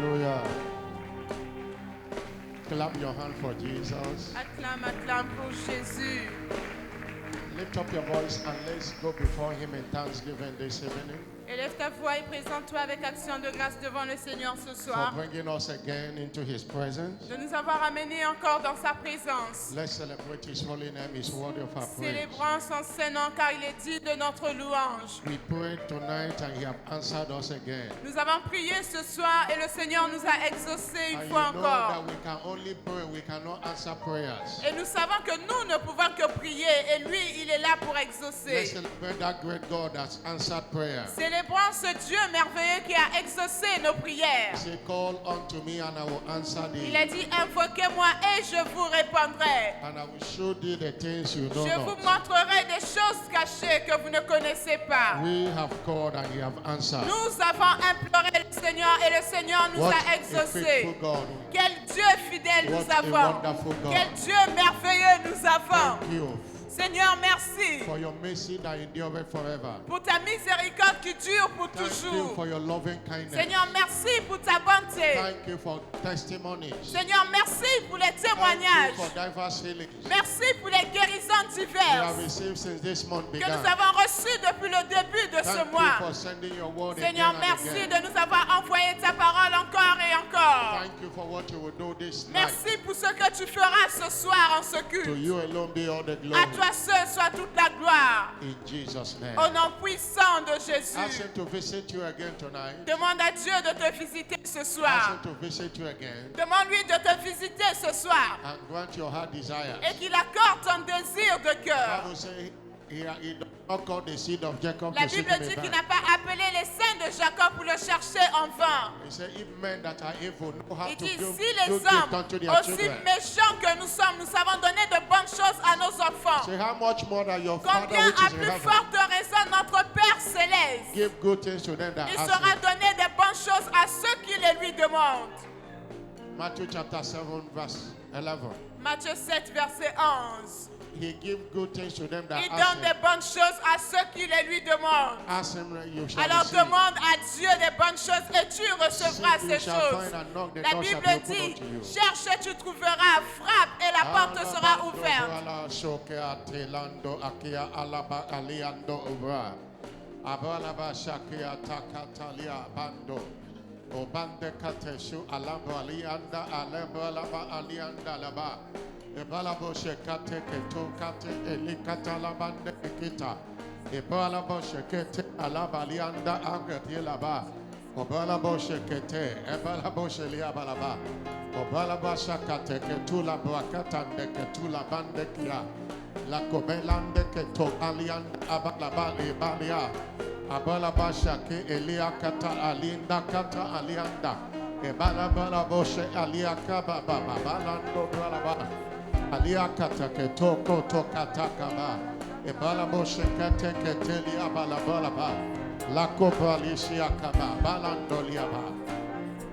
Hallelujah. Clap your hand for Jesus. Acclame, acclame pour Jésus. Lift up your voice and let's go before Him in thanksgiving this evening. Élève ta voix et présente-toi avec action de grâce devant le Seigneur ce For soir. bringing us again into His presence. De nous avoir amenés encore dans sa présence. Let's celebrate His holy name, His worthy of our praise. Célébrons son Saint-Nom car il est dit de notre louange. We prayed tonight and He has answered us again. Nous avons prié ce soir et le Seigneur nous a exaucés une And fois you know encore. that we can only pray, we cannot answer prayers. Et nous savons que nous ne pouvons que prier et lui, il est là pour Let's exaucer. celebrate that great God that's answered prayer. Célébrons ce Dieu merveilleux qui a exaucé nos prières. He said, call unto me and I will answer thee. Il a dit, invoquez-moi et je vous répondrai. And I will show thee the things you know Je vous not. montrerai des choses cachées que vous ne connaissez pas. We have called and He have answered. Nous avons imploré le Seigneur et le Seigneur nous What a a exaucés. faithful God. Quel Dieu fidèle nous What a avons. wonderful God. Quel Dieu merveilleux nous avons. Thank you Seigneur, merci for your mercy that endureth forever. pour ta miséricorde qui dure pour Thank you toujours. for your loving kindness. Seigneur, merci pour ta bonté. Thank you for testimonies. Seigneur, merci pour les Thank you témoignages. for diverse healings Merci pour les guérisons we have diverses received since this month que began. nous avons reçues depuis le début de ce Thank you mois. for sending your word Seigneur, again and merci again. de nous avoir envoyé ta parole encore et encore. Thank you for what you will do this night. Merci pour ce que tu feras ce soir en ce To culte. you alone be all the À glory. toi seul soit toute la gloire. In Jesus' name. Au nom puissant de Ask Jésus. Him to visit you again tonight. Demande à Dieu de te visiter ce Ask soir. Him to visit you again Demande-lui de te visiter ce soir. and grant your heart desires. Et qu'il accorde ton désir de The cœur. Bible says he does not call the seed of Jacob La to seek Bible him dit in qu'il vain. n'a pas appelé les saints de Jacob pour le chercher en vain. He said, if men that are evil know how Il to dit, give si les good hommes, gift unto their aussi children, méchants que nous sommes, nous savons donner de bonnes choses à nos enfants. say how much more than your Father Combien which à is in plus heaven forte raison notre Père céleste, give good things to them that il ask saura him. donner de bonnes choses à ceux qui les lui demandent. Matthew chapter 7 verse 11. Matthieu 7, verset 11. He give good things to them that Il ask donne him. de bonnes choses à ceux qui les lui demandent. Ask him, you shall Alors receive. demande à Dieu des bonnes choses et tu recevras Seek, ces you shall choses. find, and knock, the La door shall Bible be opened dit, unto you. cherche et tu trouveras, frappe et la porte sera ouverte. Ala shoke atelando akia alaba aliando obra. Abalaba shakia takatalia bando. Obande kateshu alaba alianda alaba alaba alianda laba. Ebalabo shekate keto kate elikata labande kita. Ebalabo shekete alaba alianda angati laba. Obalabo shekete ebalabo shelia balaba. Obalaba shakate ketula brakata de ketula bande kia. La komelande keto alianda abalaba ebalia. Abalaba shake elia kata alinda kata alianda. Ebalaba boshe alia kaba baba balando balaba. Alia kata ketoko tokata kaba. Ebalabo shekete keteli abalabalaba. La kopalisia kaba balando liaba.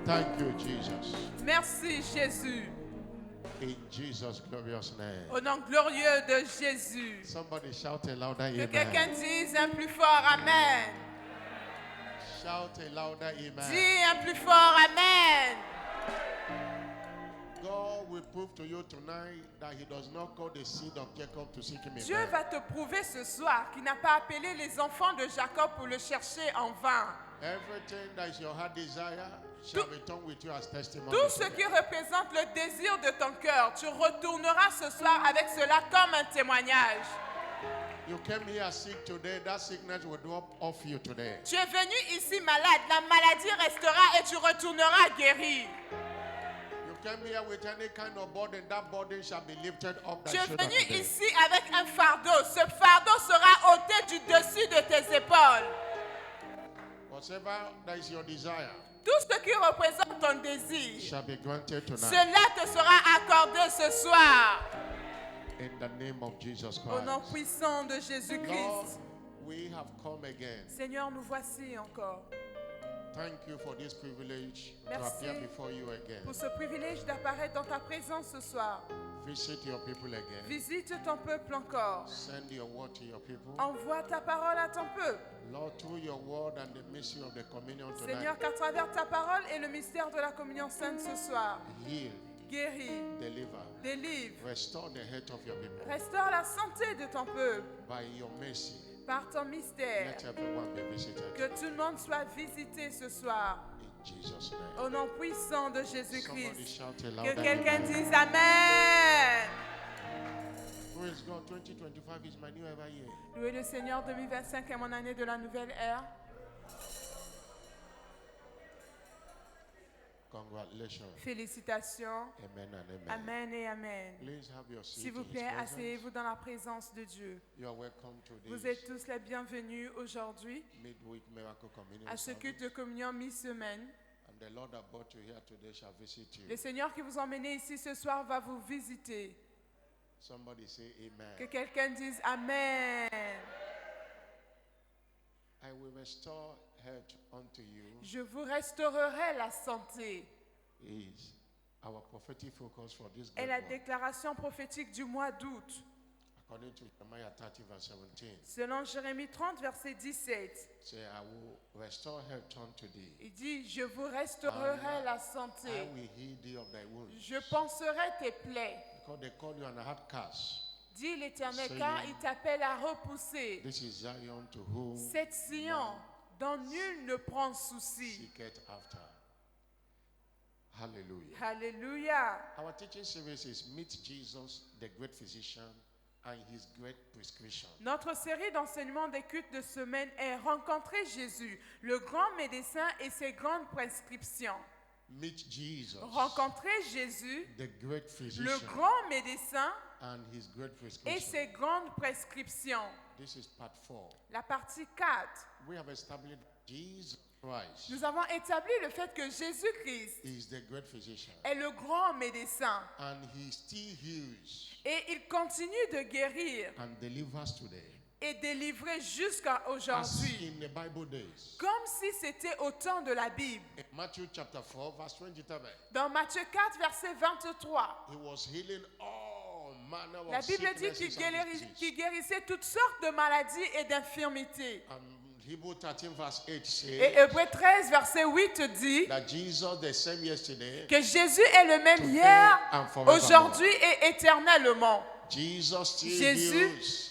Thank you, Jesus. Merci Jésus. In Jesus' glorious name. Au nom glorieux de Jésus. Somebody shout a louder Que quelqu'un amen. dise un plus fort Amen. Shout a louder amen. Dis un plus fort Amen. God will prove to you tonight that He does not call the seed of Jacob to seek Him in Dieu vain. va te prouver ce soir qu'il n'a pas appelé les enfants de Jacob pour le chercher en vain. Everything that is your heart desire shall return with you as testimony. Tout ce qui représente le désir de ton cœur, tu retourneras ce soir avec cela comme un témoignage. You came here sick today, that sickness will drop off you today. Tu es venu ici malade, la maladie restera et tu retourneras guéri. You came here with any kind of burden, that burden shall be lifted up thy Tu es shoulder venu today. ici avec un fardeau. Ce fardeau sera ôté du dessus de tes épaules. Whatever that is your desire Tout ce qui représente ton désir, shall be granted tonight. cela te sera accordé ce soir. In the name of Jesus Au nom Christ. puissant de Lord, Jésus-Christ. we have come again. Seigneur, nous voici encore. Thank you for this privilege to Merci. appear before you again. Pour ce privilège d'apparaître dans ta présence ce soir. Visit your people again. Visite ton peuple encore. Send your word to your people. Envoie ta parole à ton peuple. Lord, through your word and the mystery of the communion Seigneur, tonight, qu'à travers ta parole et le mystère de la communion sainte ce soir, heal, guéris, deliver, délivre, restore the health of your people. restaure la santé de ton peuple By your mercy, par ton mystère. let everyone be visited. Que tout le monde soit visité ce soir. In Jesus' name. Au nom puissant de Somebody Jésus-Christ. shout Que aloud. quelqu'un dise Amen. Praise God. 2025 is my new ever year. Louez le Seigneur, 2025 est mon année de la nouvelle ère. Congratulations. Félicitations. Amen and amen. Amen et Amen. Please have your seat. S'il vous in His plaît, presence. asseyez-vous dans la présence de Dieu. You are welcome to Vous this êtes tous les bienvenus aujourd'hui midweek miracle communion à ce service. culte de communion mi-semaine. And the Lord that brought you here today shall visit you. Le Seigneur qui vous a emmené ici ce soir va vous visiter. Somebody say amen. Que quelqu'un dise Amen. I will restore health unto you Je vous restaurerai la santé. is our prophetic focus for this Et great la month. déclaration prophétique du mois d'août. According to Jeremiah 30 verse 17. Selon Jérémie 30, verset 17. Say, I will restore health unto thee. Il dit, je vous restaurerai la santé. I will heal thee of thy wounds. Je panserai tes plaies. Because they call you an outcast. Dit l'Éternel, Saying, car il t'appelle à repousser. This is Zion to whom Cette Sion dont nul ne prend souci. seeketh after. Hallelujah. Alléluia. Our teaching series is Meet Jesus, the great physician, and his great prescription. Notre série d'enseignement des cultes de semaine est Rencontrer Jésus, le grand médecin et ses grandes prescriptions. Meet Jesus, Rencontrer Jésus, the great le physician, grand médecin and his great et prescription. ses grandes prescriptions. This is part 4. La partie 4. We have established Jesus Christ Nous avons établi le fait que Jésus-Christ is the great physician, est le grand médecin and he still heals et il continue de guérir and delivers today. et délivrer jusqu'à As aujourd'hui, in the Bible days. comme si c'était au temps de la Bible. In Matthew chapter 4, verse 27, Dans Matthieu 4, verset 23, he was healing all manner la of Bible dit sicknesses qu'il and diseases. qu'il guérissait toutes sortes de maladies et d'infirmités. Hebrew 13 verse 8 Et says Hébreux 13, verset 8 dit that Jesus the same yesterday, que Jésus est le même today hier, and forevermore. aujourd'hui et éternellement. Jesus still Jésus heals.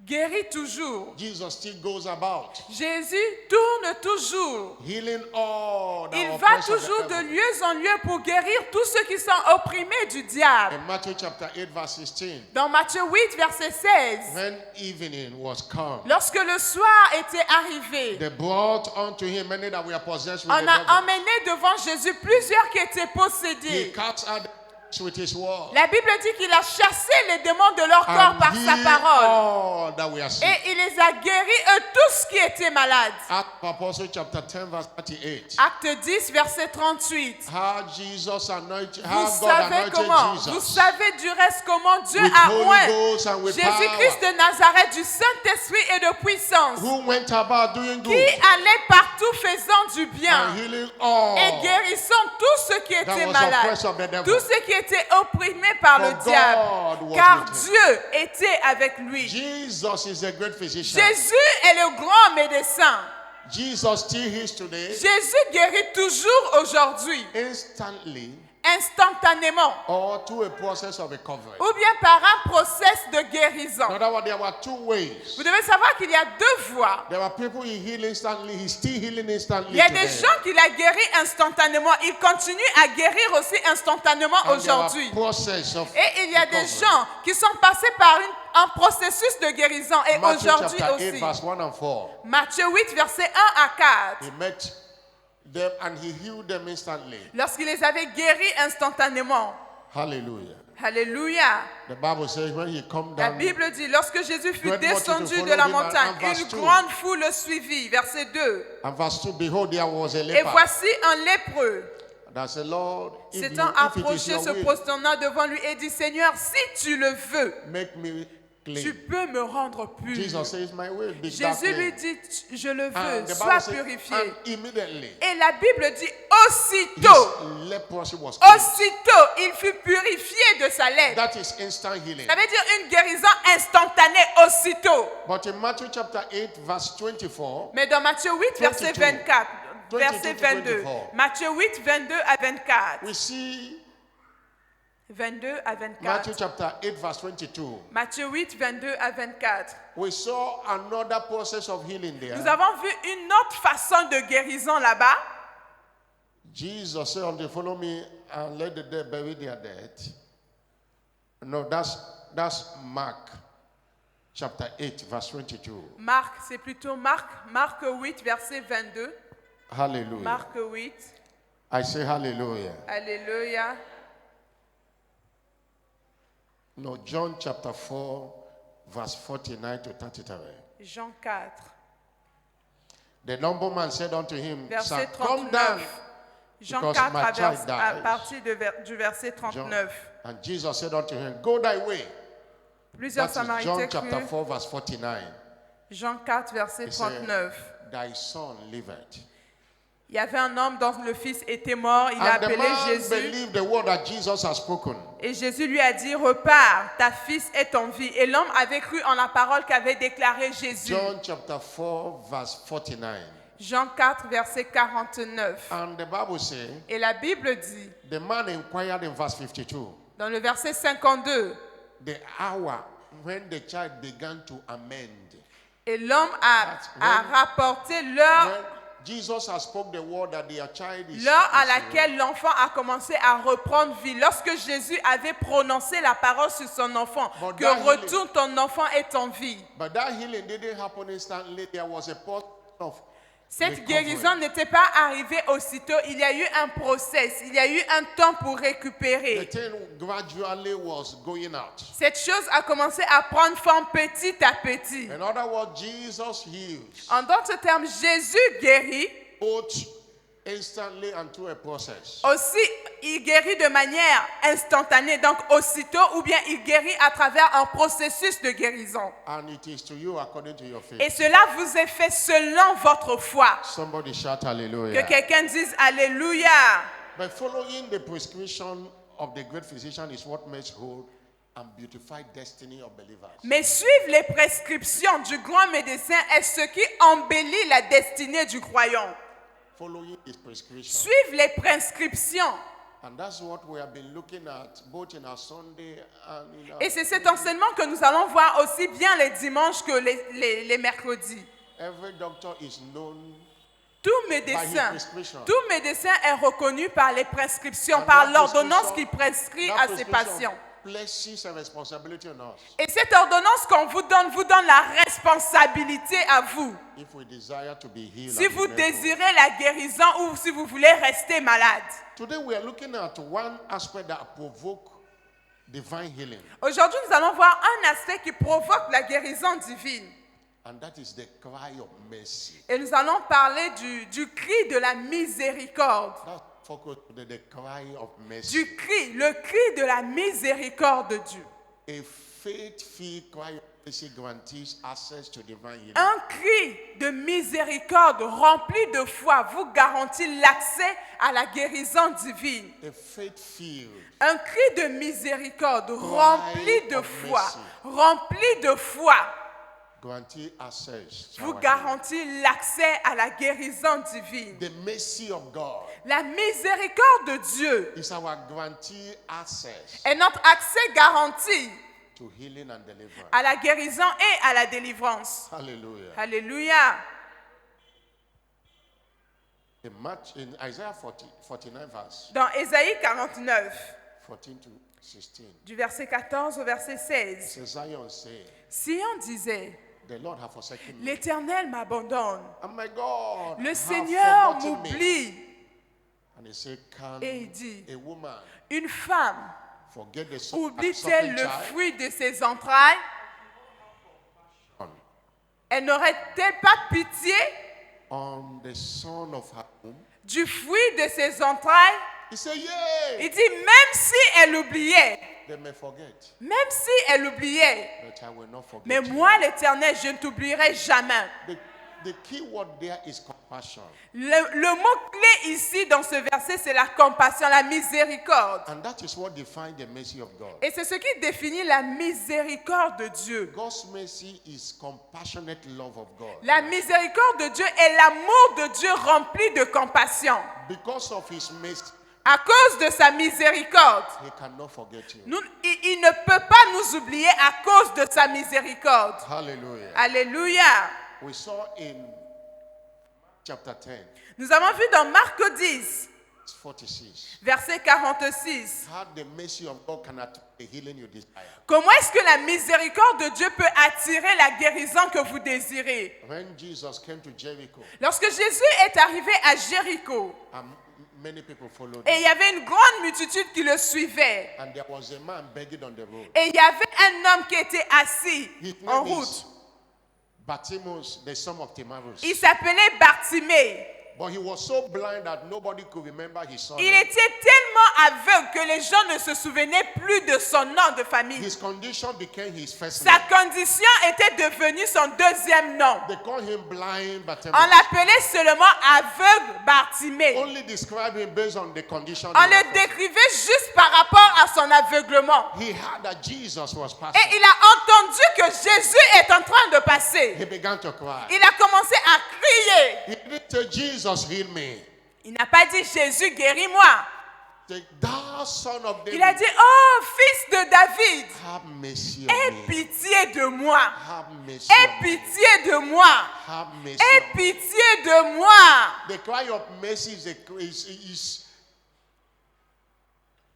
Guérit toujours. Jesus still goes about Jésus tourne toujours. healing all that Il are va oppressed of the toujours de devil. lieu en lieu pour guérir tous ceux qui sont opprimés du diable. In Matthew chapter 8 verse 16, Dans Matthieu 8, verset 16, when evening was come, lorsque le soir était arrivé, they brought unto him many that were possessed with on the a devil. emmené devant Jésus plusieurs qui étaient He possédés. cast out the demons with his word La Bible dit qu'il a chassé les démons de leur corps and par sa healed parole. all that were sick. Et il les a guéris, eux tous qui étaient malades. Acts of Apostles chapter 10 verse 38. Acte 10, verset 38. How Jesus anointed, Vous how God savez anointed comment, Jesus vous savez du reste comment Dieu with a Holy oint Ghost and with Jésus-Christ power, de Nazareth du Saint-Esprit et de puissance, who went about doing qui good allait partout faisant du bien and healing all et guérissant tous ceux qui that étaient was malades, oppressed of the devil. tous ceux qui étaient opprimés par le For diable, God was car with him. Dieu était avec lui. Jesus is a great physician. Jésus est le grand médecin. Jesus still heals today Jésus guérit toujours aujourd'hui, instantly instantanément, or through a process of recovery. ou bien par un process de guérison. In other words, there were two ways. Vous devez savoir qu'il y a deux voies. There were people he healed instantly. He's still healing instantly Il y a today. des gens qu'il a guéris instantanément. Il continue à guérir aussi instantanément And there were aujourd'hui. process of Et il y a des recovery. gens qui sont passés par un processus de guérison. Et Matthew aujourd'hui chapter 8 aussi. verse 1 and 4. Matthieu 8, verset 1 à 4. He met them and he healed them instantly. Lorsqu'il les avait guéris instantanément. Hallelujah. Alléluia. The Bible says when he come La down, Bible dit, lorsque Jésus fut Great multitude descendu de followed la him, montagne, and verse une 2. grande foule le suivit. Verset 2. and verse 2, behold, there was a Et leper. voici un lépreux. That said, Lord, if, S'étant if it is approché, your se will, prosternant devant lui et dit, Seigneur, si tu le veux, make me tu clean. peux me rendre pur. Jesus says, my will be thou Jésus lui clean. dit, je le And veux, the sois Bible says, purifié. and immediately, Et la Bible dit, his aussitôt, leprosy was cleansed. aussitôt, il fut purifié de sa lèpre. That is instant healing. Ça veut dire une guérison instantanée, aussitôt. But in Matthew chapter 8, verse 24, Mais dans Matthieu 8, verset 22. 24, 22 verset to 22. 24. Matthieu 8, 22 à 24. we see 22 à 24. Matthew chapter 8, verse 22. Matthieu 8, 22 à 24. We saw another process of healing there. Nous avons vu une autre façon de guérison là-bas. Jesus said unto follow me and let the dead bury their dead. No, that's Mark chapter 8, verse 22. Marc, c'est plutôt Marc 8, verset 22. Hallelujah. Marc 8, I say hallelujah. alléluia. No, John chapter 4, verse 49 to 33. Jean 4, The nobleman said unto him, Sir, verset come down. 39. Jean because 4 my à, child à dies. partir du verset John. 39. And Jesus said unto him, Go thy way. Plusieurs That is John Samaritains chapter crurent. 4, verse 49. Jean 4, verset He said, 39. Thy son liveth. Il y avait un homme dont le fils était mort. Il a And the appelé man Jésus. believed the word that Jesus has spoken. Et Jésus lui a dit, repars, ta fils est en vie. Et l'homme avait cru en la parole qu'avait déclarée Jésus. John chapter 4, verse 49. Jean 4, verset 49. And the Bible says, Et la Bible dit, the man inquired in verse 52, dans le verset 52, the hour when the child began to amend. et l'homme a when- rapporté l'heure When Jesus has spoke the word that their child is l'heure à is laquelle l'enfant a commencé à reprendre vie. Lorsque Jésus avait prononcé la parole sur son enfant, But que that healing- retourne ton enfant est en vie. But that healing didn't happen instantly. There was a process of Cette recovery. guérison n'était pas arrivée aussitôt. Il y a eu un process, il y a eu un temps pour The récupérer. thing gradually was going out. Cette chose a commencé à prendre forme petit à petit. In other words, Jesus heals En d'autres termes, Jésus guérit. both instantly and through a process. Aussi, il guérit de manière instantanée, donc aussitôt, ou bien il guérit à travers un processus de guérison. And it is to you according to your faith. Et cela vous est fait selon votre foi. Somebody shout Que hallelujah. quelqu'un dise Alléluia. But following the prescription of the great physician is what makes whole and beautify destiny of believers. Mais suivre les prescriptions du grand médecin est ce qui embellit la destinée du croyant. Following his prescription. Suivre les prescriptions. And that's what we have been looking at both in our Sunday and in our... Et c'est cet enseignement que nous allons voir aussi bien les dimanches que les mercredis. Every doctor is known Tout by his médecin, prescription. tout médecin est reconnu par les prescriptions, And par that l'ordonnance prescription- qu'il prescrit that à ses prescription patients. places a responsibility on us Et cette ordonnance qu'on vous donne la responsabilité à vous. if we desire to be healed. Si and be vous made whole. désirez la guérison ou si vous voulez rester malade. Today we are looking at one aspect that provoke divine healing, Aujourd'hui, nous allons voir un aspect qui provoque la guérison divine. and that is the cry of mercy. Et nous allons parler du cri de la miséricorde. That's focus today, the cry of mercy. Du cri, le cri de la miséricorde de Dieu. A faith-filled cry of mercy guarantees access to divine healing. Un cri de miséricorde rempli de foi vous garantit l'accès à la guérison divine. A faith-filled Un cri de miséricorde rempli de of foi, mercy. rempli de foi, guarantee access to vous our garantit l'accès à la guérison divine. healing. The mercy of God La miséricorde de Dieu is our guarantee access est notre accès garanti to healing and deliverance. à la guérison et à la délivrance. Hallelujah. Alléluia. In Isaiah 49 verse Dans Ésaïe 49, 14 to 16, du verset 14 au verset 16, says Zion say, Sion disait, the Lord has forsaken me. l'Éternel m'abandonne, And my God le have Seigneur forgotten me. m'oublie. And he said, can Et il dit, a woman une femme forget the oublie-t-elle le child? fruit de ses entrailles? Elle n'aurait-elle pas pitié On the son of her womb? du fruit de ses entrailles? He said, yea. Il dit, même si elle oubliait, They may forget, même si elle oubliait. but I will not forget. Mais you. moi, l'Éternel, je ne t'oublierai jamais. The key word there is compassion. Le mot-clé ici dans ce verset, c'est la compassion, la miséricorde. And that is what defines the mercy of God. Et c'est ce qui définit la miséricorde de Dieu. God's mercy is compassionate love of God. La miséricorde de Dieu est l'amour de Dieu rempli de compassion. Because of his mercy, À cause de sa miséricorde, he cannot forget you. il ne peut pas nous oublier à cause de sa miséricorde. Hallelujah. Alléluia. We saw in chapter 10, Nous avons vu dans Marc 10, 46, verset 46, how the mercy of God can attract the healing you desire. comment est-ce que la miséricorde de Dieu peut attirer la guérison que vous désirez. When Jesus came to Jericho, Lorsque Jésus est arrivé à Jéricho, many people followed et him. il y avait une grande multitude qui le suivait, And there was a man begging on the road. et il y avait un homme qui était assis His en name is route. Bartimaeus, the son of Timaeus. Il s'appelait Bartimée. But he was so blind that nobody could remember his son. Il était tellement aveugle que les gens ne se souvenaient plus de son nom de famille. His condition became his first Sa name. condition était devenue son deuxième nom. They call him blind On Bartimaeus. l'appelait seulement aveugle Bartimée. Only describe him based on the condition. On he was le décrivait juste par rapport à son aveuglement. in. He heard that Jesus was passing. Et il a entendu que Jésus est en train de passer. He began to cry. Il a commencé à crier. He didn't say, Jesus, heal me. Il n'a pas dit Jésus, guéris-moi. Say, thou son of David, Il a dit, oh fils de David, have mercy aie on me. pitié de moi. Have mercy Aie on me. pitié de moi. Have mercy Aie on me. pitié de moi. The cry of mercy is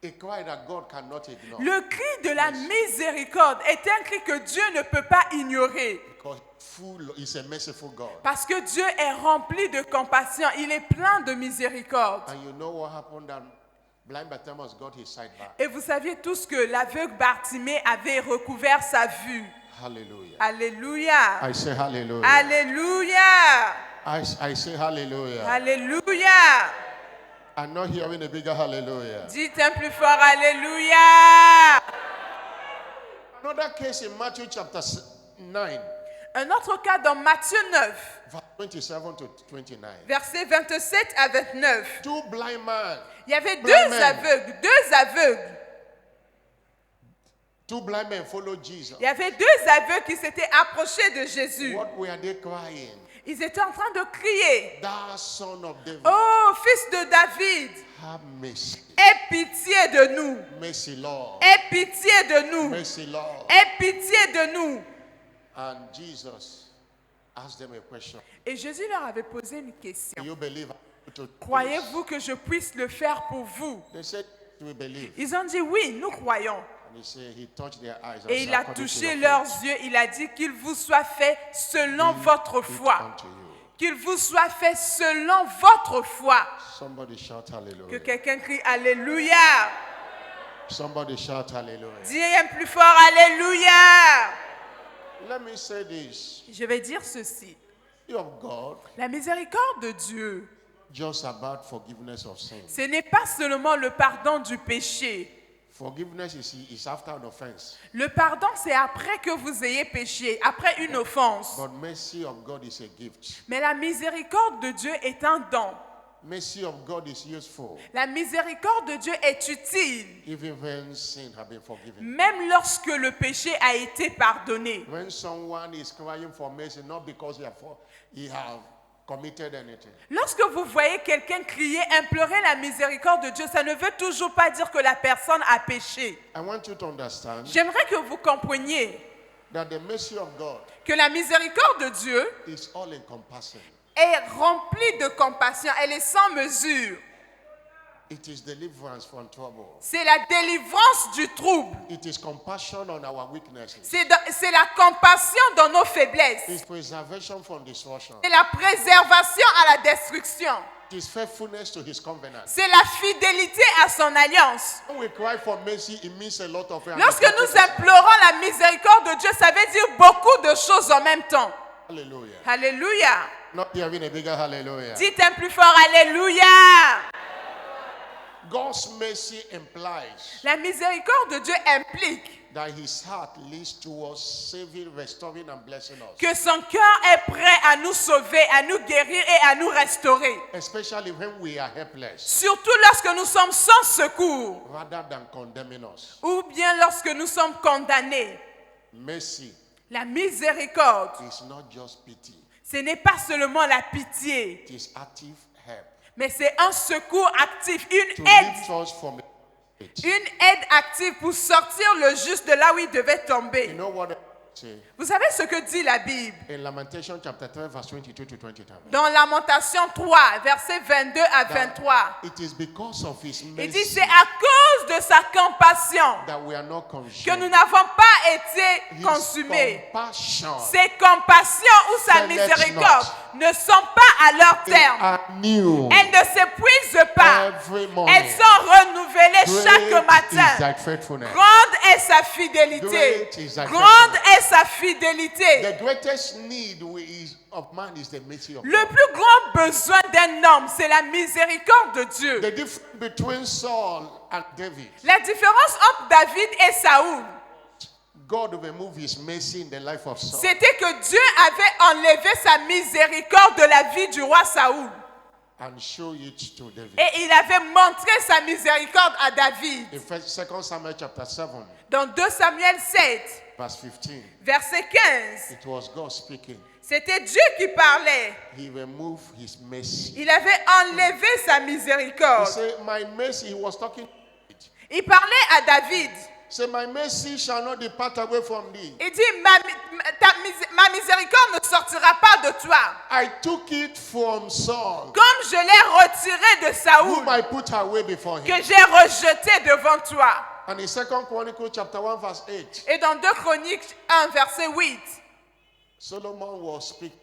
a cry that God cannot ignore. Le cri de la miséricorde est un cri que Dieu ne peut pas ignorer. Because he's a merciful God. Parce que Dieu est rempli de compassion. Il est plein de miséricorde. And you know what happened? That blind Bartimaeus got his sight back. Et vous saviez tous que l'aveugle Bartimée avait recouvert sa vue. Hallelujah. Alléluia. I say hallelujah. Alléluia. I say hallelujah. Alléluia. I'm not hearing a bigger hallelujah. Dites un plus fort Alléluia. Another case in Matthew chapter 9, Un autre cas dans Matthieu 9, verse 27 to 29. versets 27 à 29. Two blind men. Il y avait Blind deux men. aveugles. Two blind men followed Jesus. Il y avait deux aveugles qui s'étaient approchés de Jésus. What were they crying? Ils étaient en train de crier. Thou son of David, Oh, fils de David, have mercy. aie pitié de nous. Mercy, Lord. Aie pitié de nous. Mercy, Lord. Aie pitié de nous. And Jesus asked them a question. Et Jésus leur avait posé une Do question. you believe I'm able to do this? Croyez-vous que je puisse le faire pour vous? They said, we believe. Ils ont dit oui, nous croyons. And he said, he touched their eyes. and Et said, il a "According to touché your leurs faith, yeux. Il a dit qu'il vous soit fait selon votre be it foi. unto you." Qu'il vous soit fait selon votre foi. Somebody shout Que hallelujah. quelqu'un crie Alléluia. Somebody shout hallelujah. Dis un plus fort Alléluia. Let me say this. Je vais dire ceci. You of God, La miséricorde de Dieu, just about forgiveness of sin. ce n'est pas seulement le pardon du péché. Forgiveness is after an offense. Le pardon, c'est après que vous ayez péché, après une offense. But mercy of God is a gift. Mais la miséricorde de Dieu est un don. Mercy of God is useful, La miséricorde de Dieu est utile, even when sin has been forgiven. même lorsque le péché a été pardonné. When someone is crying for mercy, not because he have committed anything, Lorsque vous voyez quelqu'un crier, implorer la miséricorde de Dieu, ça ne veut toujours pas dire que la personne a péché. I want you to understand J'aimerais que vous compreniez that the mercy of God que la miséricorde de Dieu is all-encompassing. est remplie de compassion, elle est sans mesure. It is deliverance from trouble. C'est la délivrance du trouble. It is compassion on our weaknesses. C'est la compassion dans nos faiblesses. It is preservation from destruction. C'est la préservation à la destruction. It is faithfulness to his covenant. C'est la fidélité à son alliance. When we cry for mercy, it means a lot of things. Lorsque nous implorons la miséricorde de Dieu, ça veut dire beaucoup de choses en même temps. Hallelujah. Alléluia. Not hearing a bigger hallelujah. Dites un plus fort Alléluia. God's mercy implies La miséricorde de Dieu implique that his heart leads towards saving, restoring, and blessing us. que son cœur est prêt à nous sauver, à nous guérir et à nous restaurer. Especially when we are helpless, Surtout lorsque nous sommes sans secours rather than condemning us. ou bien lorsque nous sommes condamnés. Mercy La miséricorde, is not just pity, ce n'est pas seulement la pitié, it is active help mais c'est un secours actif, to une lift us from it. une aide active pour sortir le juste de là où il devait You tomber. know what I say? Vous savez ce que dit la Bible? In Lamentation chapter 3, verse 22 to 23. Dans Lamentation 3, versets 22 à 23. It is because of his Il dit, mercy c'est à cause de sa compassion that we are not que nous consumed. n'avons pas été His consumés. compassion, Ses compassions ou sa Faileth miséricorde ne sont pas à leur they terme. are new Elles ne s'épuisent pas. every morning. Elles sont renouvelées chaque Great is matin. thy faithfulness. Grande est sa fidélité. Great is thy Grande est sa fidélité. The greatest need of man is the mercy of Le God. plus grand besoin d'un homme, c'est la miséricorde de Dieu. The difference between Saul and David, La différence entre David et Saoul, God removed his mercy in the life of Saul c'était que Dieu avait enlevé sa miséricorde de la vie du roi Saoul. and showed it to David. Et il avait montré sa miséricorde à David. In 2 Samuel chapter 7, Dans 2 Samuel 7, verse 15, verset 15, it was God speaking. c'était Dieu qui parlait. He removed his mercy. Il avait enlevé sa He miséricorde. said, my mercy, he was talking. Il parlait à David. Say, my mercy shall not depart away from thee. Il dit, ma miséricorde ne sortira pas de toi. I took it from Saul, Comme je l'ai retiré de Saoul, whom I put away before him. que j'ai rejeté devant toi. And in 2 Chronicles chapter 1 verse 8, Et dans 2 Chroniques 1, verset 8, Solomon was speaking.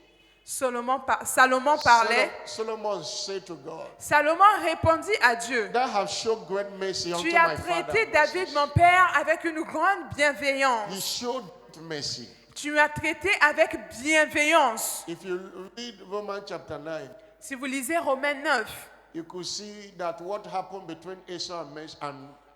Salomon parlait. Solomon said to God, Salomon répondit à Dieu, thou hast shown great mercy unto tu my as father. traité David, mon père, avec une grande He bienveillance. showed mercy. Tu as traité avec bienveillance. If you read Romans chapter 9, Si vous lisez Romains 9, you could see that what happened between Esau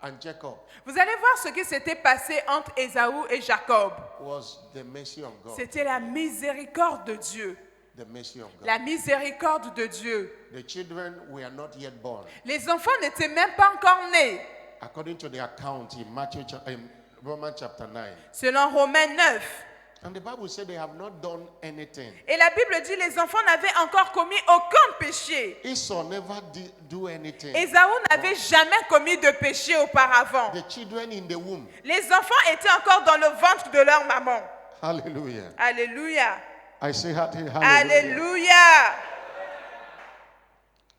and Jacob vous allez voir ce qui s'était passé entre Ésaü et Jacob. was the mercy of God. C'était la miséricorde de Dieu. The mercy of God. La miséricorde de Dieu. The children were not yet born. Les enfants n'étaient même pas encore nés. According to the account in Romans chapter 9. Selon Romains 9. And the Bible said they have not done anything. Et la Bible dit les enfants n'avaient encore commis aucun péché. Esau never did do anything. Ésaü n'avait jamais commis de péché auparavant. The children in the womb. Les enfants étaient encore dans le ventre de leur maman. Hallelujah. Alléluia. I say hallelujah. Alléluia.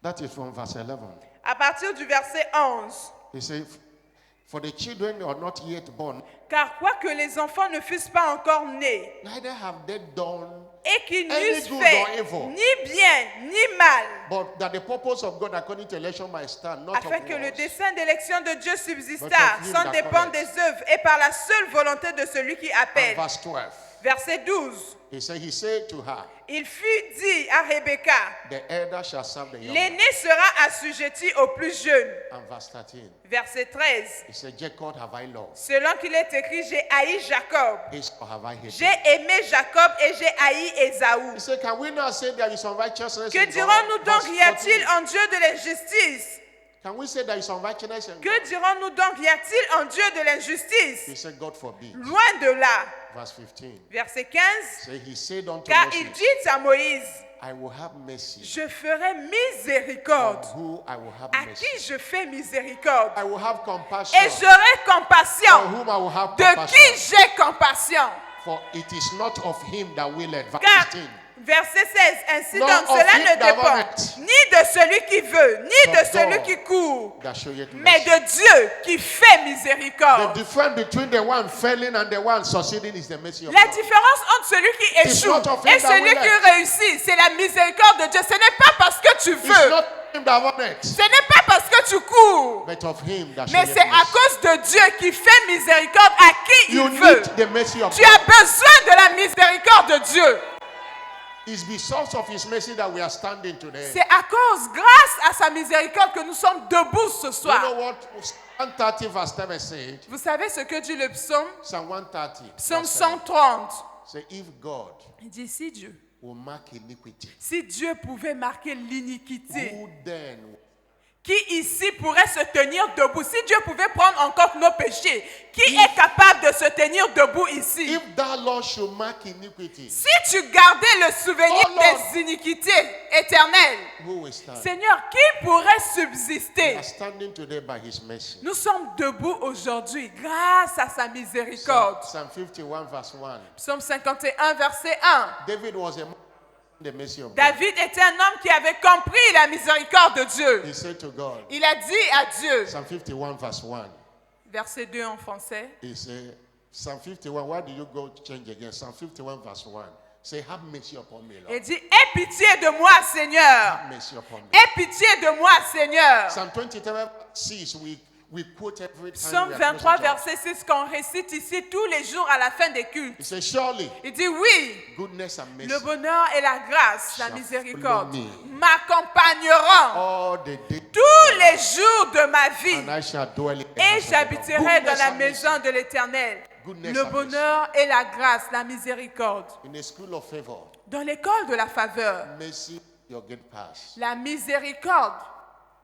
That is from verse 11. À partir du verset 11. He said, for the children are not yet born, Car quoique les enfants ne fussent pas encore nés, neither have they done, et qu'ils Any n'eussent good fait or evil. ni bien ni mal, but that the purpose of God according to election might stand, not afin of que le works. dessein d'élection de Dieu subsistât, But of him sans that dépendre calleth. des œuvres et par la seule volonté de celui qui And appelle. verse 12. Verset 12. He said to her, Il fut dit à Rebecca, the elder shall serve the younger. l'aîné sera assujetti au plus jeune. And verse 13. Verset 13. He said, Jacob have I loved, Selon qu'il est écrit, j'ai haï Jacob. Esau have I hated. J'ai aimé Jacob et j'ai haï Ésaü. He said, can we not say there is unrighteousness Que in God? dirons-nous donc, Verse y a-t-il 14. en Dieu de l'injustice? Can we say there is unrighteousness in God? Que dirons-nous donc, y a-t-il en Dieu de l'injustice? He said, God forbid. Loin de là. Verse 15. Verset 15. Say, he said unto Car Moses, il dit à Moïse, I will have mercy je ferai on miséricorde. who I will have À mercy. qui je fais miséricorde? I will have compassion Et j'aurai on compassion whom I will have de compassion. qui j'ai compassion. For it is not of him that willeth. Verse Car, 15. verset 16, ainsi Nor donc of cela him ne that dépend runneth, ni de celui qui veut, ni de but celui God qui court, That showeth mais mercy. de Dieu qui fait The miséricorde. difference between the one failing and the one succeeding is the mercy of La God. différence entre celui qui It's échoue not of him et that celui willeth. qui réussit, c'est la miséricorde de Dieu. Ce n'est pas parce que tu It's veux, not him that runneth, ce n'est pas parce que tu cours, but of him that mais showeth c'est à mercy. cause de Dieu qui fait miséricorde à qui You il veut. need the mercy of Tu as God. besoin de la miséricorde de Dieu. It's because of his mercy that we are standing today. C'est à cause, grâce à sa miséricorde, que nous sommes debout ce You soir. know what 130 verse 7 said? Vous savez ce que dit le psaume? Psalm 130. Psaume verse 7. 130. Say, if God Il dit, si Dieu will mark iniquity, pouvait marquer l'iniquité, who then qui ici pourrait se tenir debout? Si Dieu pouvait prendre en compte nos péchés, qui est capable de se tenir debout ici? if thou Lord should mark iniquity, Si tu gardais le souvenir Oh Lord. des iniquités éternelles, who will stand? Seigneur, qui pourrait We subsister? are standing today by his mercy. Nous sommes debout aujourd'hui grâce à sa miséricorde. Psalm 51 verse 1. Psaume 51, verset 1. David was a man in the mercy of God. David était un homme qui avait compris la miséricorde de Dieu. He said to God, Il a dit à Dieu, Psalm 51 verse 1. verset 2 en français, He said, Psalm 51, why do you go change again? Psalm 51 verse 1. Say, have mercy upon me, il Lord. dit, aie pitié de moi, Seigneur. Have mercy upon me. Aie pitié de moi, Seigneur. Psalm 23 6, we quote every time. Psaume we are 23, closing church. verset 6, qu'on récite ici tous les jours à la fin des cultes. He said, surely Il dit, oui, goodness and mercy le bonheur et la grâce, la shall miséricorde, follow me m'accompagneront all the days, tous les jours de ma vie. and I shall dwell in the Et house of the Lord. j'habiterai dans Goodness la and mercy maison de l'Éternel. Goodness Le and bonheur et la grâce, la miséricorde. in a school of favor. Dans l'école de la faveur, Mercy, your gate pass. la miséricorde,